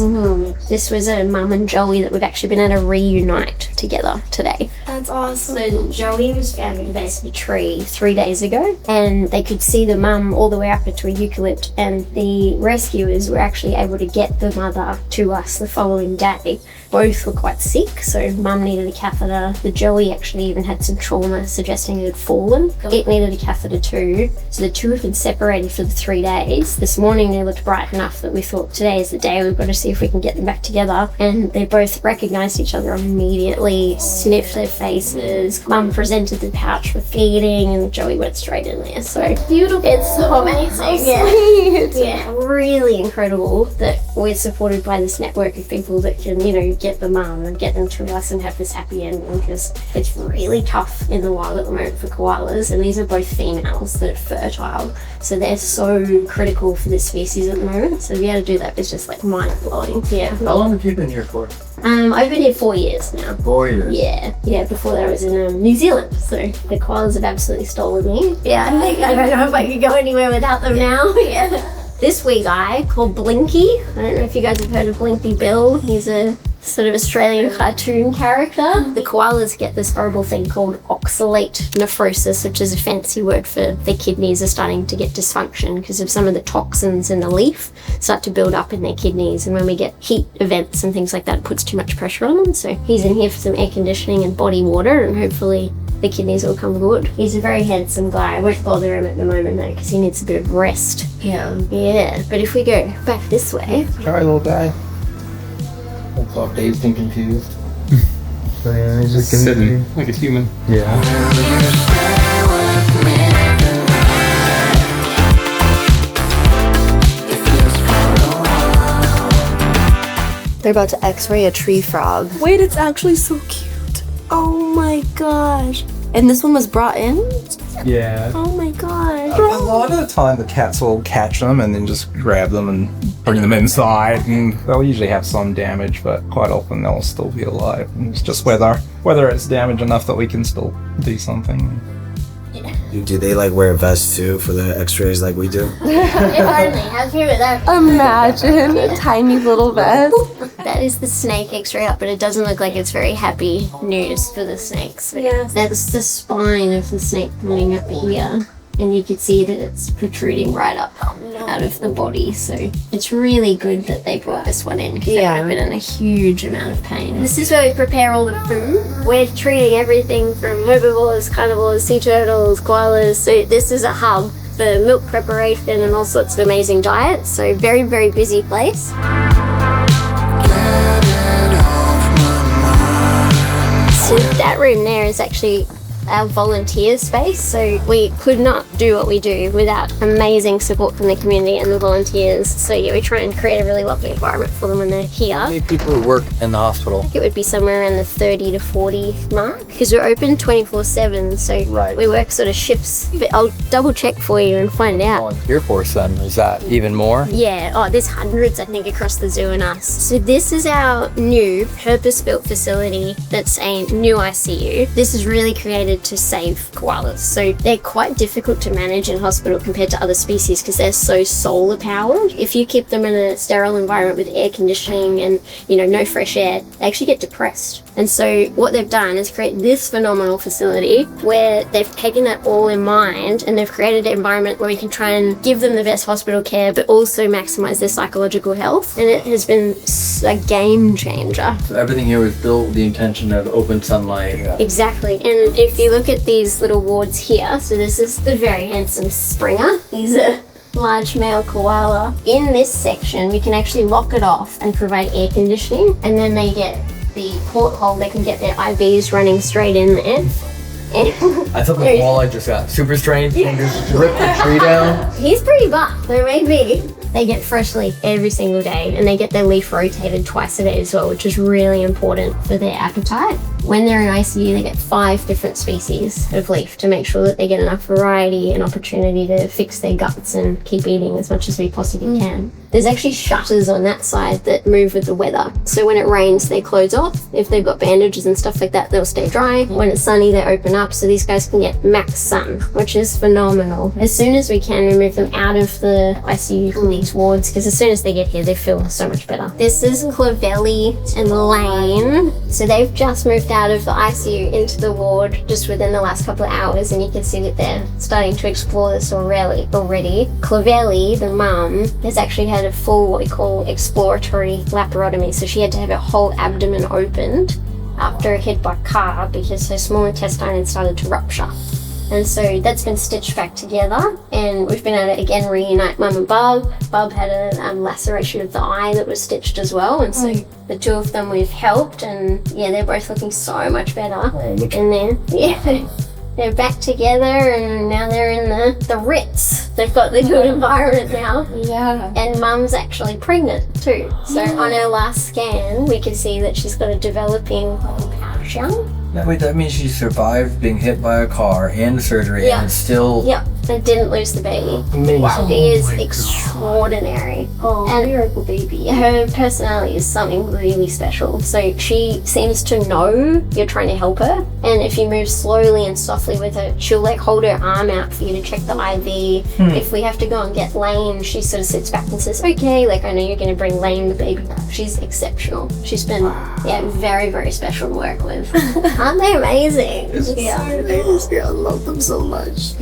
This was a mum and Joey that we've actually been able to reunite together today. That's awesome. So Joey was found in the base of a tree 3 days ago, and they could see the mum all the way up into a eucalypt, and the rescuers were actually able to get the mother to us the following day. Both were quite sick, so mum needed a catheter. The Joey actually even had some trauma suggesting it had fallen. It needed a catheter too. So the two have been separated for the 3 days. This morning they looked bright enough that we thought today is the day we've got to see if we can get them back together. And they both recognised each other immediately, sniffed their faces. Mum presented the pouch for feeding, and Joey went straight in there. So beautiful. It's so amazing. Yeah, really incredible that we're supported by this network of people that can, get the mum and get them to us and have this happy ending, because it's really tough in the wild at the moment for koalas, and these are both females that are fertile, so they're so critical for this species at the moment. So to be able to do that is just like mind-blowing. Yeah. How long have you been here for? I've been here 4 years now. 4 years? Yeah. Before that I was in New Zealand, so the koalas have absolutely stolen me. Yeah, I don't know if I could go anywhere without them now. Yeah. This wee guy called Blinky, I don't know if you guys have heard of Blinky Bill. He's a sort of Australian cartoon character. The koalas get this horrible thing called oxalate nephrosis, which is a fancy word for their kidneys are starting to get dysfunction because of some of the toxins in the leaf start to build up in their kidneys, and when we get heat events and things like that, it puts too much pressure on them. So he's in here for some air conditioning and body water, and hopefully the kidneys will come good. He's a very handsome guy. I won't bother him at the moment though, because he needs a bit of rest. Yeah, but if we go back this way. Sorry, little guy. I thought Dave's been confused. So yeah, he's just sitting like a human. Yeah. They're about to x-ray a tree frog. Wait, it's actually so cute. Oh my gosh. And this one was brought in? Yeah. Oh my gosh. A lot of the time the cats will catch them and then just grab them and bring them inside, and they'll usually have some damage, but quite often they'll still be alive. And it's just whether it's damaged enough that we can still do something. Yeah. Do they like wear vests too for the x-rays like we do? How cute is that? Imagine a tiny little vest. That is the snake x-ray up, but it doesn't look like it's very happy news for the snakes. Yeah. That's the spine of the snake coming up here. And you can see that it's protruding right up out of the body. So it's really good that they brought this one in because they've been in a huge amount of pain. This is where we prepare all the food. We're treating everything from herbivores, carnivores, sea turtles, koalas. So this is a hub for milk preparation and all sorts of amazing diets. So very, very busy place. So that room there is actually our volunteer space, so we could not do what we do without amazing support from the community and the volunteers. So yeah, we try and create a really lovely environment for them when they're here. How many people work in the hospital? It would be somewhere around the 30 to 40 mark because we're open 24/7, so we work sort of shifts. But I'll double check for you and find out. Volunteer force then, is that even more? Yeah, there's hundreds I think across the zoo and us. So this is our new purpose-built facility that's a new ICU. This is really created to save koalas. So they're quite difficult to manage in hospital compared to other species because they're so solar powered. If you keep them in a sterile environment with air conditioning and no fresh air, they actually get depressed. And so what they've done is create this phenomenal facility where they've taken that all in mind and they've created an environment where we can try and give them the best hospital care but also maximize their psychological health. And it has been a game changer. So everything here was built with the intention of open sunlight. Exactly. And if you look at these little wards here, so this is the very handsome Springer. He's a large male koala. In this section, we can actually lock it off and provide air conditioning, and then they get the porthole, they can get their IVs running straight in there. I thought the walleye just got super strange and just ripped the tree down. He's pretty buff, so maybe. They get fresh leaf every single day and they get their leaf rotated twice a day as well, which is really important for their appetite. When they're in ICU, they get 5 different species of leaf to make sure that they get enough variety and opportunity to fix their guts and keep eating as much as we possibly can. There's actually shutters on that side that move with the weather. So when it rains, they close off. If they've got bandages and stuff like that, they'll stay dry. When it's sunny, they open up so these guys can get max sun, which is phenomenal. As soon as we can, we move them out of the ICU from these wards because as soon as they get here, they feel so much better. This is Clavelli and Lane. So they've just moved out of the ICU into the ward just within the last couple of hours, and you can see that they're starting to explore this already. Clavelli, the mum, has actually had a full what we call exploratory laparotomy, so she had to have her whole abdomen opened after a hit by a car because her small intestine had started to rupture. And so that's been stitched back together, and we've been able to again reunite Mum and Bub. Bub had a laceration of the eye that was stitched as well, and so the two of them we've helped, and yeah, they're both looking so much better. And they're back together, and now they're in the Ritz. They've got the good environment now. Yeah. And Mum's actually pregnant too. So on her last scan, we can see that she's got a developing pouch young. Wait, that means she survived being hit by a car and surgery and still... Yep, and didn't lose the baby. Amazing. Wow. She is extraordinary. And miracle baby. Her personality is something really special. So she seems to know you're trying to help her. And if you move slowly and softly with her, she'll hold her arm out for you to check the IV. If we have to go and get Lane, she sort of sits back and says, okay, I know you're going to bring Lane the baby. She's exceptional. She's been, very, very special to work with. Aren't they amazing? I love them so much.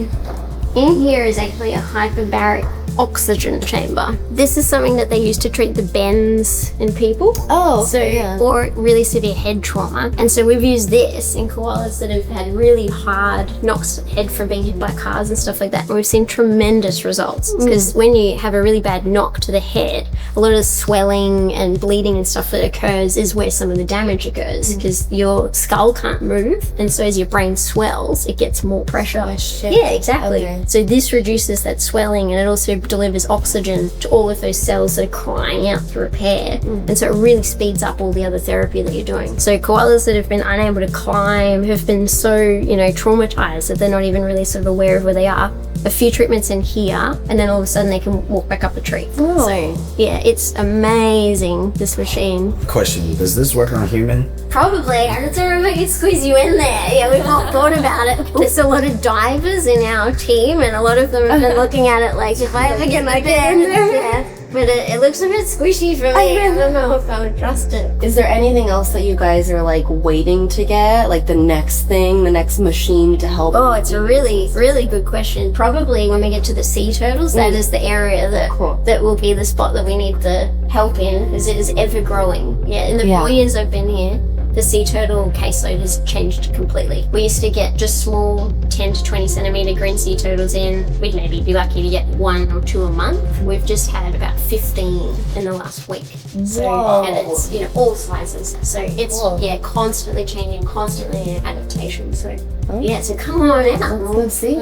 In here is actually a hyperbaric oxygen chamber. This is something that they use to treat the bends in people. Or really severe head trauma. And so we've used this in koalas that have had really hard knocks to the head from being hit by cars and stuff like that. And we've seen tremendous results. Because when you have a really bad knock to the head, a lot of swelling and bleeding and stuff that occurs is where some of the damage occurs. Because your skull can't move. And so as your brain swells, it gets more pressure. Yeah, exactly. So this reduces that swelling, and it also delivers oxygen to all of those cells that are crying out for repair. And so it really speeds up all the other therapy that you're doing. So koalas that have been unable to climb, have been so, traumatized that they're not even really sort of aware of where they are. A few treatments in here, and then all of a sudden they can walk back up a tree. So yeah, it's amazing, this machine. Question, does this work on a human? Probably. I don't know if I can squeeze you in there. Yeah, we've not thought about it. There's a lot of divers in our team, and a lot of them have been looking at it like, if I ever get my head in there. Yeah. But it looks a bit squishy for me. I don't know if I would trust it. Is there anything else that you guys are like waiting to get? Like the next thing, the next machine to help? Oh, it's a really, really good question. Probably when we get to the sea turtles, that is the area that will be the spot that we need the help in, because it is ever growing. Yeah, in the 4 years I've been here, the sea turtle caseload has changed completely. We used to get just small 10 to 20 centimeter green sea turtles in. We'd maybe be lucky to get 1 or 2 a month. We've just had about 15 in the last week. So, and it's, all sizes. So it's, constantly changing, constantly in adaptation. So, so come on out. Let's see.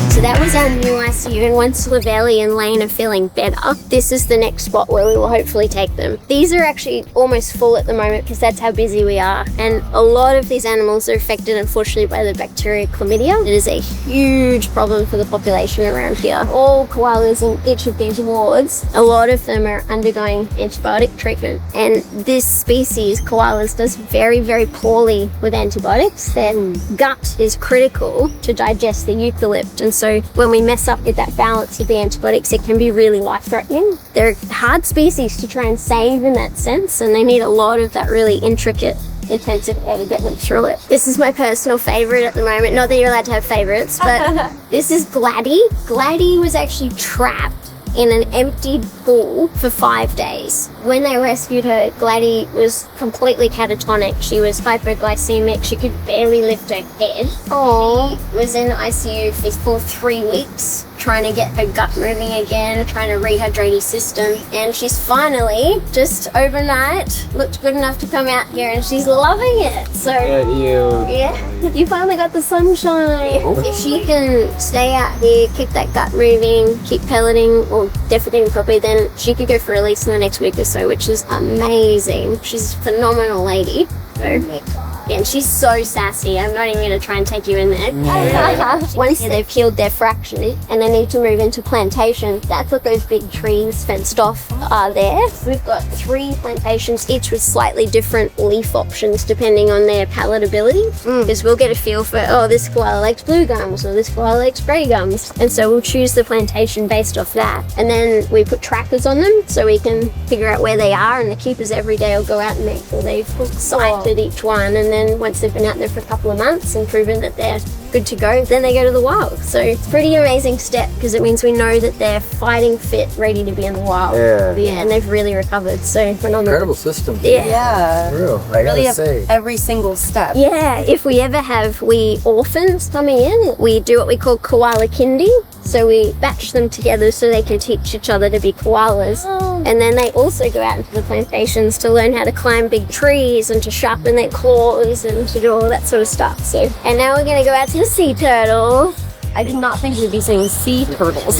So that was our new ICU, and once Lavelli and Lane are feeling better, this is the next spot where we will hopefully take them. These are actually almost full at the moment because that's how busy we are, and a lot of these animals are affected, unfortunately, by the bacteria chlamydia. It is a huge problem for the population around here. All koalas in each of these wards, a lot of them are undergoing antibiotic treatment, and this species, koalas, does very, very poorly with antibiotics. Their gut is critical to digest the eucalypt, and so when we mess up with that balance of the antibiotics, it can be really life-threatening. They're a hard species to try and save in that sense, and they need a lot of that really intricate, intensive care to get them through it. This is my personal favorite at the moment. Not that you're allowed to have favorites, but this is Gladdy. Gladdy was actually trapped in an empty pool for 5 days. When they rescued her, Gladdy was completely catatonic. She was hypoglycemic. She could barely lift her head. She was in ICU for 3 weeks, trying to get her gut moving again, trying to rehydrate her system. And she's finally, just overnight, looked good enough to come out here, and she's loving it. So, you finally got the sunshine. If she can stay out here, keep that gut moving, keep pelleting or defecating properly, then she could go for release in the next week or so, which is amazing. She's a phenomenal lady. And she's so sassy. I'm not even going to try and take you in there. Once they've healed their fraction and they need to move into plantation, that's what those big trees fenced off are there. We've got 3 plantations, each with slightly different leaf options depending on their palatability. Because we'll get a feel for, this koala likes blue gums or this koala likes grey gums. And so we'll choose the plantation based off that. And then we put trackers on them so we can figure out where they are, and the keepers every day will go out and make sure they've sighted each one. And then once they've been out there for a couple of months and proven that they're good to go, then they go to the wild. So it's a pretty amazing step because it means we know that they're fighting fit, ready to be in the wild. And they've really recovered. So phenomenal. Incredible system. Yeah. Real, I gotta Really say. every single step. Yeah, if we ever have orphans coming in, we do what we call koala kindy. So we batch them together so they can teach each other to be koalas. And then they also go out into the plantations to learn how to climb big trees and to sharpen their claws and to do all that sort of stuff. So, and now we're going to go out to the sea turtle. I did not think we'd be seeing sea turtles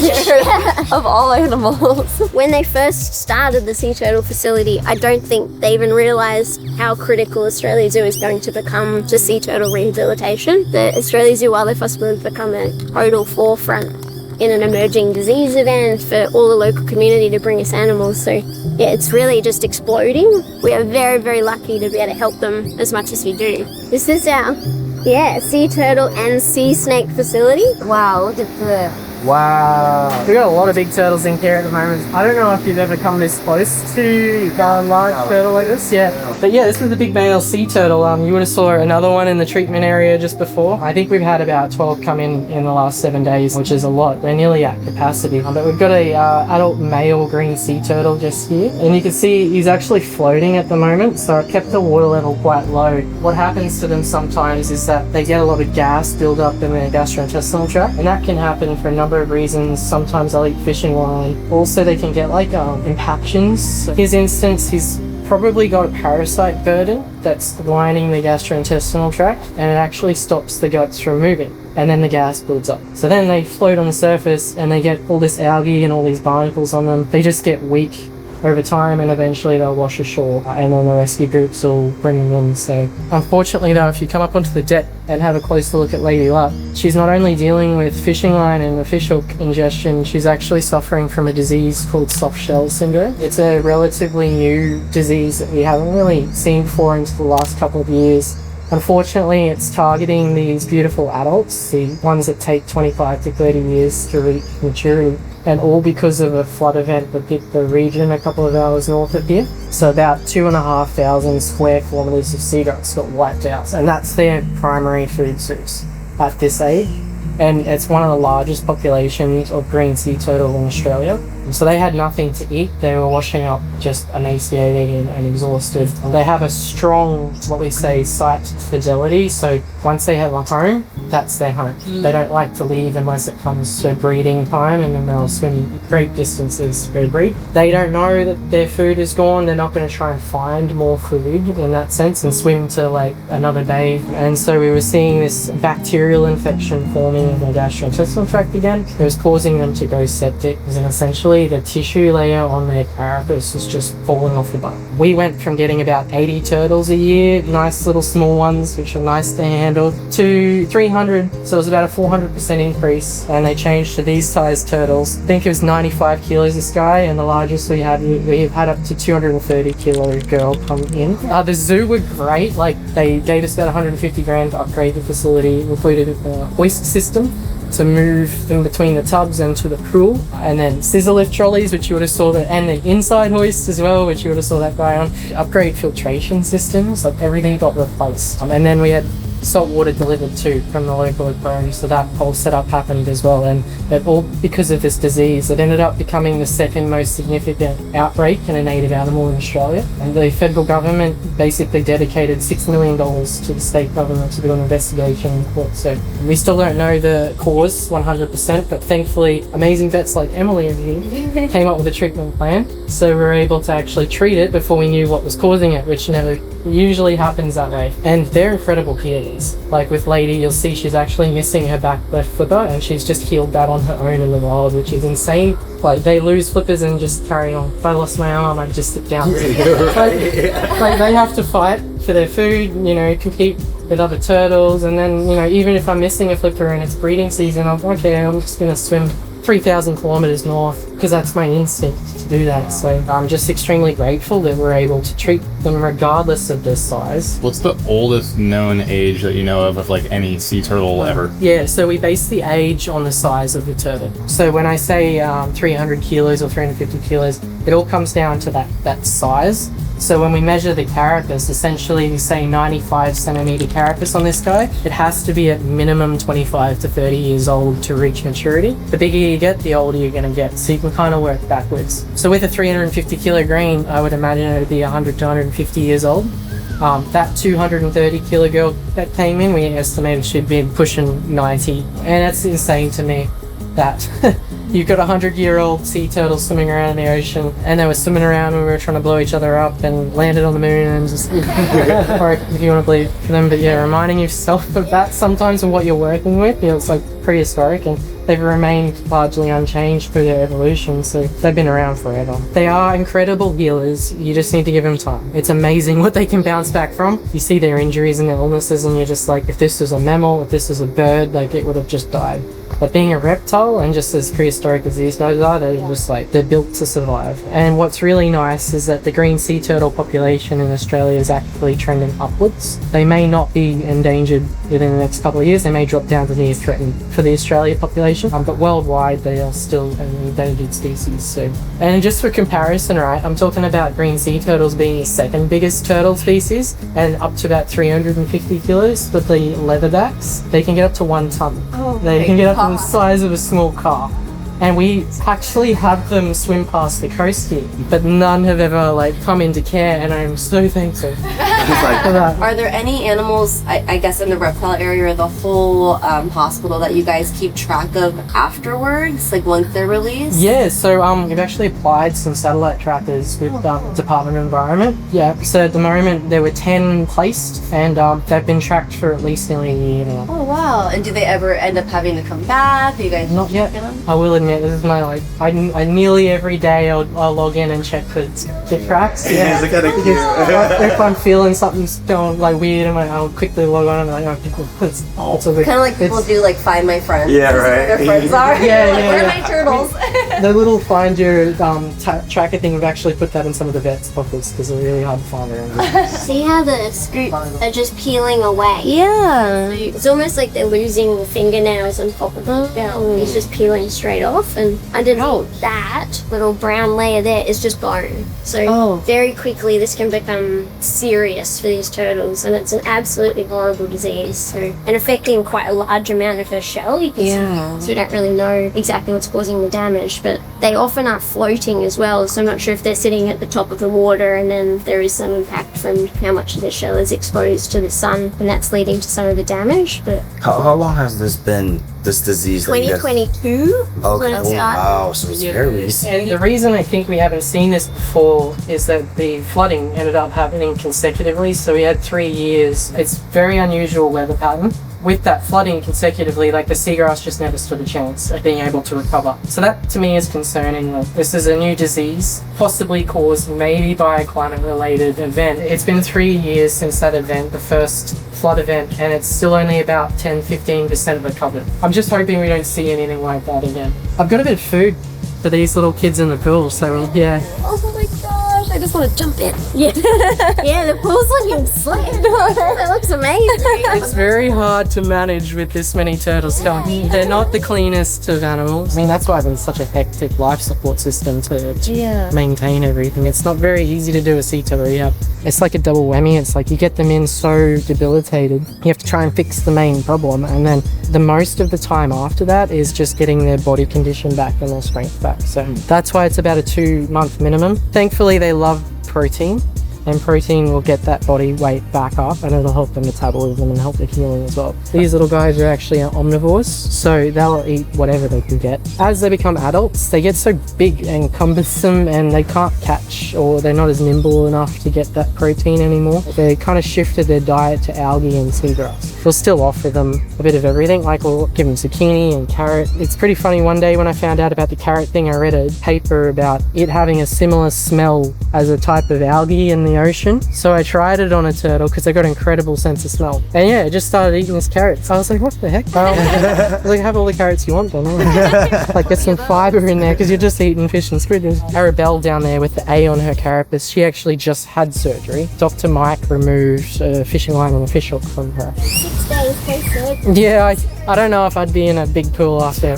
of all animals. When they first started the sea turtle facility, I don't think they even realised how critical Australia Zoo is going to become to sea turtle rehabilitation. The Australia Zoo Wildlife Hospital has become a total forefront in an emerging disease event for all the local community to bring us animals. So yeah, it's really just exploding. We are very, very lucky to be able to help them as much as we do. This is our sea turtle and sea snake facility. Wow, look at the... Wow. We've got a lot of big turtles in here at the moment. I don't know if you've ever come this close to a large turtle like this. But yeah, this is the big male sea turtle. You would have saw another one in the treatment area just before. I think we've had about 12 come in the last 7 days, which is a lot. They're nearly at capacity. But we've got a adult male green sea turtle just here. And you can see he's actually floating at the moment. So I've kept the water level quite low. What happens to them sometimes is that they get a lot of gas build up in their gastrointestinal tract. And that can happen for a number of reasons. Sometimes they'll eat fishing line. Also, they can get like impactions. In his instance, he's probably got a parasite burden that's lining the gastrointestinal tract, and it actually stops the guts from moving, and then the gas builds up. So then they float on the surface and they get all this algae and all these barnacles on them. They just get weak over time, and eventually they'll wash ashore, and then the rescue groups will bring them in. So unfortunately though, if you come up onto the deck and have a closer look at Lady Luck, she's not only dealing with fishing line and the fish hook ingestion, she's actually suffering from a disease called soft shell syndrome. It's a relatively new disease that we haven't really seen before until the last couple of years. Unfortunately, it's targeting these beautiful adults, the ones that take 25 to 30 years to reach maturity, and all because of a flood event that hit the region a couple of hours north of here. So about 2,500 square kilometres of sea ducks got wiped out, and that's their primary food source at this age. And it's one of the largest populations of green sea turtle in Australia. So they had nothing to eat. They were washing up just emaciated and exhausted. They have a strong, what we say, site fidelity. So once they have a home, that's their home. They don't like to leave unless it comes to breeding time, and then they'll swim great distances to breed. They don't know that their food is gone. They're not going to try and find more food in that sense and swim to like another day. And so we were seeing this bacterial infection forming in the gastrointestinal tract again. It was causing them to go septic, and essentially the tissue layer on their carapace is just falling off the bone. We went from getting about 80 turtles a year, nice little small ones which are nice to handle, to 300, so it was about a 400% increase, and they changed to these size turtles. I think it was 95 kilos this guy, and the largest we've had up to 230 kilo girl come in. The zoo were great, like they gave us about 150 grand to upgrade the facility, included a hoist system to move in between the tubs and to the pool, and then scissor lift trolleys, which you would have saw that, and the inside hoist as well, which you would have saw that guy on. Upgrade filtration systems, like everything got replaced, and then we had salt water delivered too from the local aquarium, so that whole setup happened as well. And it all because of this disease, it ended up becoming the second most significant outbreak in a native animal in Australia, and the federal government basically dedicated $6 million to the state government to do an investigation in court. So we still don't know the cause 100%, but thankfully amazing vets like Emily over here came up with a treatment plan, so we were able to actually treat it before we knew what was causing it, which never usually happens that way. And they're incredible healers. Like with Lady, you'll see she's actually missing her back left flipper, and she's just healed that on her own in the wild, which is insane. Like they lose flippers and just carry on. If I lost my arm, I'd just sit down. like they have to fight for their food, you know, compete with other turtles, and then, you know, even if I'm missing a flipper and it's breeding season, I'm just gonna swim 3,000 kilometers north because that's my instinct to do that. So I'm just extremely grateful that we're able to treat them regardless of their size. What's the oldest known age that you know of like any sea turtle ever? Yeah, so we base the age on the size of the turtle. So when I say 300 kilos or 350 kilos, it all comes down to that size. So when we measure the carapace, essentially we say 95 centimeter carapace on this guy. It has to be at minimum 25 to 30 years old to reach maturity. The bigger you get, the older you're going to get. So you can kind of work backwards. So with a 350 kilo green, I would imagine it would be 100 to 150 years old. That 230 kilo girl that came in, we estimated she'd be pushing 90. And that's insane to me that you've got a 100-year-old sea turtle swimming around in the ocean, and they were swimming around when we were trying to blow each other up and landed on the moon and just or if you want to believe them. But yeah, reminding yourself of that sometimes and what you're working with, you know, it's like prehistoric, and they've remained largely unchanged through their evolution, so they've been around forever. They are incredible healers, you just need to give them time. It's amazing what they can bounce back from. You see their injuries and their illnesses and you're just like, if this was a mammal, if this was a bird, like it would have just died. But being a reptile, and just as prehistoric as these guys are, they're just like, they're built to survive. And what's really nice is that the green sea turtle population in Australia is actually trending upwards. They may not be endangered within the next couple of years, they may drop down to near threatened for the Australia population, but worldwide they are still an endangered species. So, and just for comparison, right, I'm talking about green sea turtles being the second biggest turtle species, and up to about 350 kilos, but the leatherbacks, they can get up to 1 ton. Oh, they can get up to the size of a small car. And we actually have them swim past the coast here, but none have ever like come into care, and I'm so thankful for that. Are there any animals, I guess, in the reptile area or the whole hospital that you guys keep track of afterwards, like once they're released? Yeah, so we've actually applied some satellite trackers with Department of Environment. Yeah, so at the moment there were 10 placed, and they've been tracked for at least nearly a year now. Oh wow! And do they ever end up having to come back? Are you guys not yet? I will admit, this is my like. I nearly every day I'll log in and check for the tracks. Yeah, if I'm feeling something's going like weird, I'll quickly log on and like, it's kind of like people do like Find My Friends. Yeah, right. Their friends are. Yeah. Where are my turtles? The little find your tracker thing, we've actually put that in some of the vets' pockets because they're really hard to find around. See how the scoops are just peeling away? Yeah. It's almost like they're losing fingernails on top of them. It's just peeling straight off, and underneath that little brown layer there is just bone. So very quickly this can become serious for these turtles, and it's an absolutely horrible disease. So, and affecting quite a large amount of her shell. So we don't really know exactly what's causing the damage, but they often are floating as well. So I'm not sure if they're sitting at the top of the water and then there is some impact from how much of their shell is exposed to the sun, and that's leading to some of the damage. But how long has this been, this disease? 2022. Okay. Wow, so it's very recent. And the reason I think we haven't seen this before is that the flooding ended up happening consecutively. So we had 3 years. It's very unusual weather pattern. With that flooding consecutively, like the seagrass just never stood a chance of being able to recover. So that to me is concerning. Like, this is a new disease, possibly caused maybe by a climate-related event. It's been 3 years since that event, the first flood event, and it's still only about 10-15% recovered. I'm just hoping we don't see anything like that again. I've got a bit of food for these little kids in the pool, so yeah. Oh my gosh, I just want to jump in. Yeah, the pool's looking slick. That looks amazing. It's very hard to manage with this many turtles going. They're not the cleanest of animals. I mean, that's why there's such a hectic life support system to maintain everything. It's not very easy to do a sea turtle rehab. It's like a double whammy. It's like you get them in so debilitated. You have to try and fix the main problem, and then the most of the time after that is just getting their body condition back and their strength back. So that's why it's about a 2-month minimum. Thankfully, they love protein, and protein will get that body weight back up, and it'll help the metabolism and help the healing as well. These little guys are actually omnivores, so they'll eat whatever they can get. As they become adults, they get so big and cumbersome, and they can't catch, or they're not as nimble enough to get that protein anymore. They kind of shifted their diet to algae and seagrass. We'll still offer them a bit of everything, like we'll give them zucchini and carrot. It's pretty funny, one day when I found out about the carrot thing, I read a paper about it having a similar smell as a type of algae in the ocean. So I tried it on a turtle because they got an incredible sense of smell. And yeah, it just started eating its carrots. I was like, what the heck? I was like, have all the carrots you want then. Like, get some fiber in there because you're just eating fish and squid. There's Arabelle down there with the A on her carapace. She actually just had surgery. Dr. Mike removed a fishing line and a fish hook from her. 6 days post-surgery. Yeah, I don't know if I'd be in a big pool after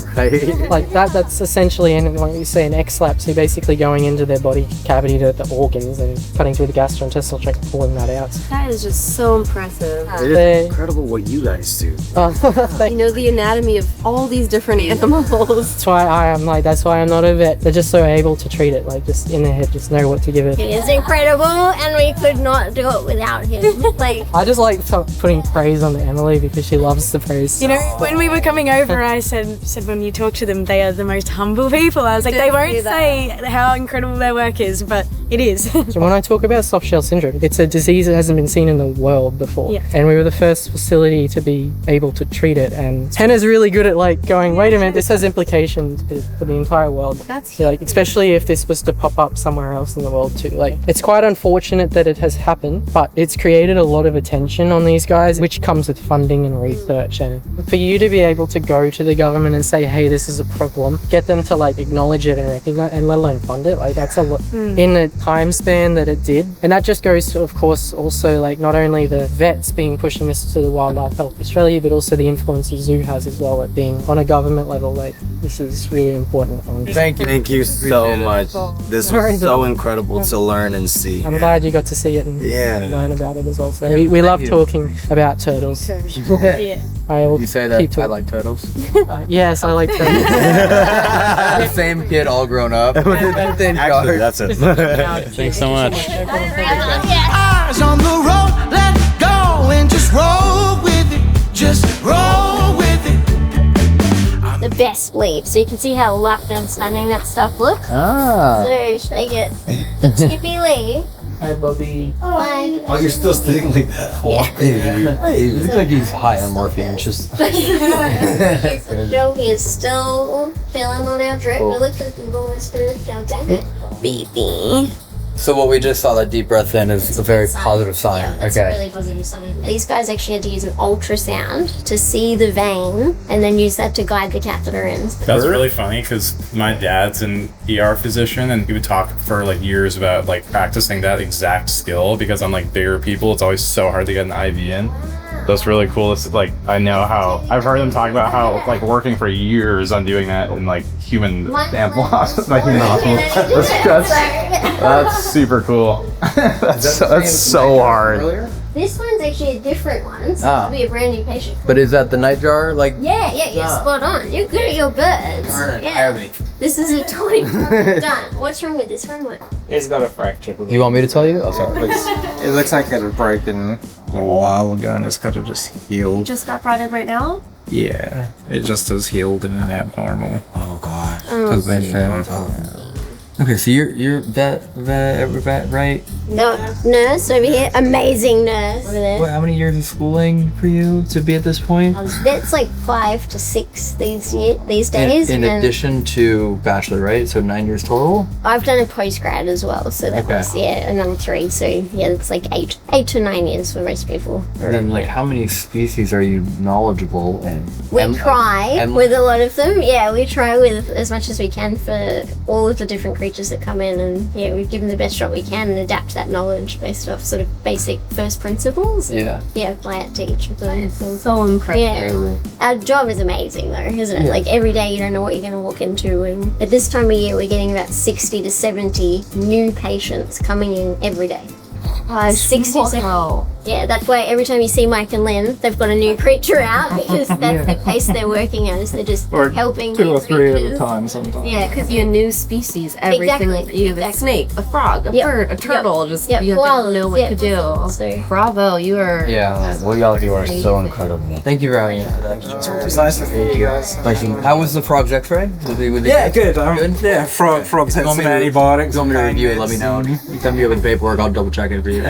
like that. That's essentially when you say an X-lapse, you're basically going into their body cavity to the organs and cutting through the gastrointestinal tract and pulling that out. That is just so impressive. It is incredible what you guys do. You know the anatomy of all these different animals. That's why I'm not a vet. They're just so able to treat it, like just in their head, just know what to give it. He is incredible, and we could not do it without him. Like, I just like putting praise on Emily because she loves the praise. You know, when we were coming over, I said when you talk to them, they are the most humble people. I was like, they won't say how incredible their work is, but it is. So when I talk about soft shell syndrome, it's a disease that hasn't been seen in the world before. Yeah. And we were the first facility to be able to treat it. And Hannah's really good at like going, wait a minute, this has implications for the entire world. That's like, especially if this was to pop up somewhere else in the world too. Like, it's quite unfortunate that it has happened, but it's created a lot of attention on these guys, which comes with funding and research. And for you to be able to go to the government and say, hey, this is a problem, get them to like acknowledge it and recognize, and let alone fund it, like that's a lot in the time span that it did. And that just goes to, of course, also like not only the vets being pushing this to the Wildlife Health Australia, but also the influence the zoo has as well at being on a government level. Like, this is really important. Thank you so much. This was so incredible to learn and see. I'm glad you got to see it and learn about it as well. So we love talking about turtles. Yeah. I will You say that keep to I it. like turtles. Yes, I like turtles. The same kid all grown up. Actually, that's it. Thanks so much. Eyes on the road, let go and just roll with it. Just roll with it. The best leaf. So you can see how luck and stunning that stuff looks. Ah. So should I get the tippy leaf? Hi, Bobby. Bye. Oh, you're still sitting like that. Hey, he looks like he's high on morphine. Just Joe is still feeling on our drip. It looks like we've almost finished our day. Baby. so what we just saw, that deep breath in, is a very positive sign. Yeah, that's a really positive sign. These guys actually had to use an ultrasound to see the vein and then use that to guide the catheter in. That's really funny because my dad's an ER physician and he would talk for like years about like practicing that exact skill because on like bigger people it's always so hard to get an IV in. So it's really cool. It's like I know how I've heard them talk about how like working for years on doing that in like human sample like human hospitals. That's super cool. that's so hard. This one's actually a different one, so Ah. it'll be a brand new patient. But is that the nightjar? Like Yeah, you're spot on. You're good at your birds. Darn it, Yeah. hire me. This is a toy done. What's wrong with this one? What? It's got a fracture. You want me to tell you? Oh, sorry. It looks like it was broken a while ago and it's kind of just healed. Just got brought in right now? Yeah, it just is healed and abnormal. Oh god. Because they found. Okay, so you're vet, right? No, nurse over here. Amazing nurse over there. How many years of schooling for you to be at this point? That's like 5 to 6 these days. In and addition to bachelor, right? So 9 years total? I've done a postgrad as well, so that Okay. was another 3. So yeah, it's like 8 to 9 years for most people. And then like how many species are you knowledgeable in? We And- try and- with a lot of them. Yeah, we try with as much as we can for all of the different creatures that come in, and yeah, we give them the best shot we can and adapt that knowledge based off sort of basic first principles. Yeah. Yeah, apply it to each of them. So incredible. Yeah. Our job is amazing though, isn't it? Yeah. Like every day you don't know what you're going to walk into, and at this time of year we're getting about 60 to 70 new patients coming in every day. 60 to 70. Yeah, that's why every time you see Mike and Lynn, they've got a new creature out because that's the pace they're working at. Is they're just Or helping 2 new or 3 at a creatures. time sometimes. Yeah, Because you're a new species every single Exactly, you have a snake, a frog, a bird, a turtle. Just you have to know what to do. So, Bravo, you are. Yeah, well, y'all are so incredible. Thank you, Ryan. It's nice to meet you guys. How was the project, Fred? Yeah, good. Yeah, frogs had want some me to- antibiotics. You want me to review it? Let me know. You send me over the paperwork. I'll double check it for you.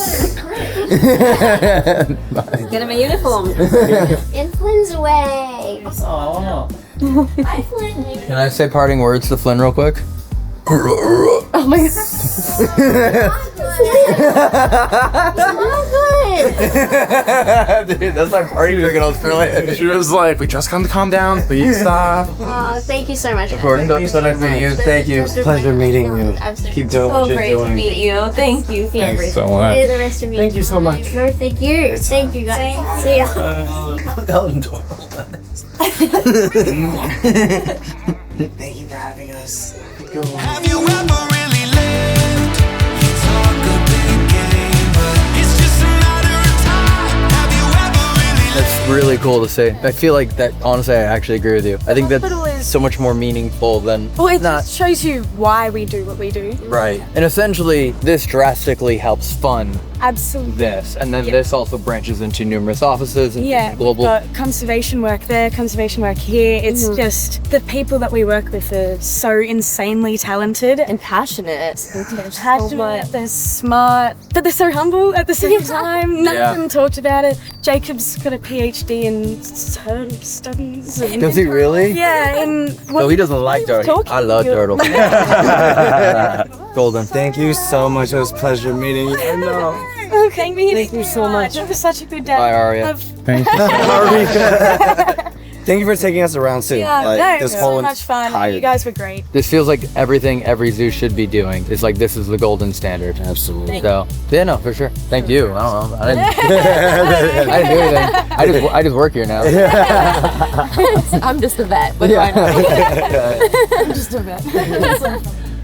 Get him a uniform. Influenza away. Oh, Bye, Flynn. Can I say parting words to Flynn real quick? Oh my god. Dude, that's my party trick in Australia. She was like, we just come to calm down, please stop. Oh, thank you so much. Gordon, so nice meeting you. Thank you. Pleasure meeting you. Keep doing what So you're great to doing. meet you. Thank you. Thanks so much. See the rest of you. Thank you so much. No, thank you. Thank you guys. See ya. Thank you for having us. Have you ever really lived? You talk a big game, but it's just a matter of time. Have you ever really lived? That's really cool to say. I feel like that, honestly, I actually agree with you. I think that's Hospital is- so much more meaningful than Well, it not. just shows you why we do what we do. Right. And essentially, this drastically helps fund Absolutely. this. And then this also branches into numerous offices and Yeah, global. we've got conservation work there, conservation work here. It's just the people that we work with are so insanely talented And passionate. passionate, they're smart, but they're so humble at the same time. None Yeah. of them talked about it. Jacob's got a PhD in turtle studies. And Does he really? Yeah, and So he doesn't like turtles. I love turtles. Golden. Thank you so much. It was a pleasure meeting you. I know. Thank you so much. It was such a good day. Bye, Aria. Thank you. Thank you for taking us around too. Yeah, Like, no, it this was whole so much fun. entire- You guys were great. This feels like everything every zoo should be doing. It's like this is the golden standard. Absolutely. So yeah, no, for sure. Thank you. I don't know. I didn't do anything. I just work here now. I'm just a vet, but Yeah. why not? I'm just a vet.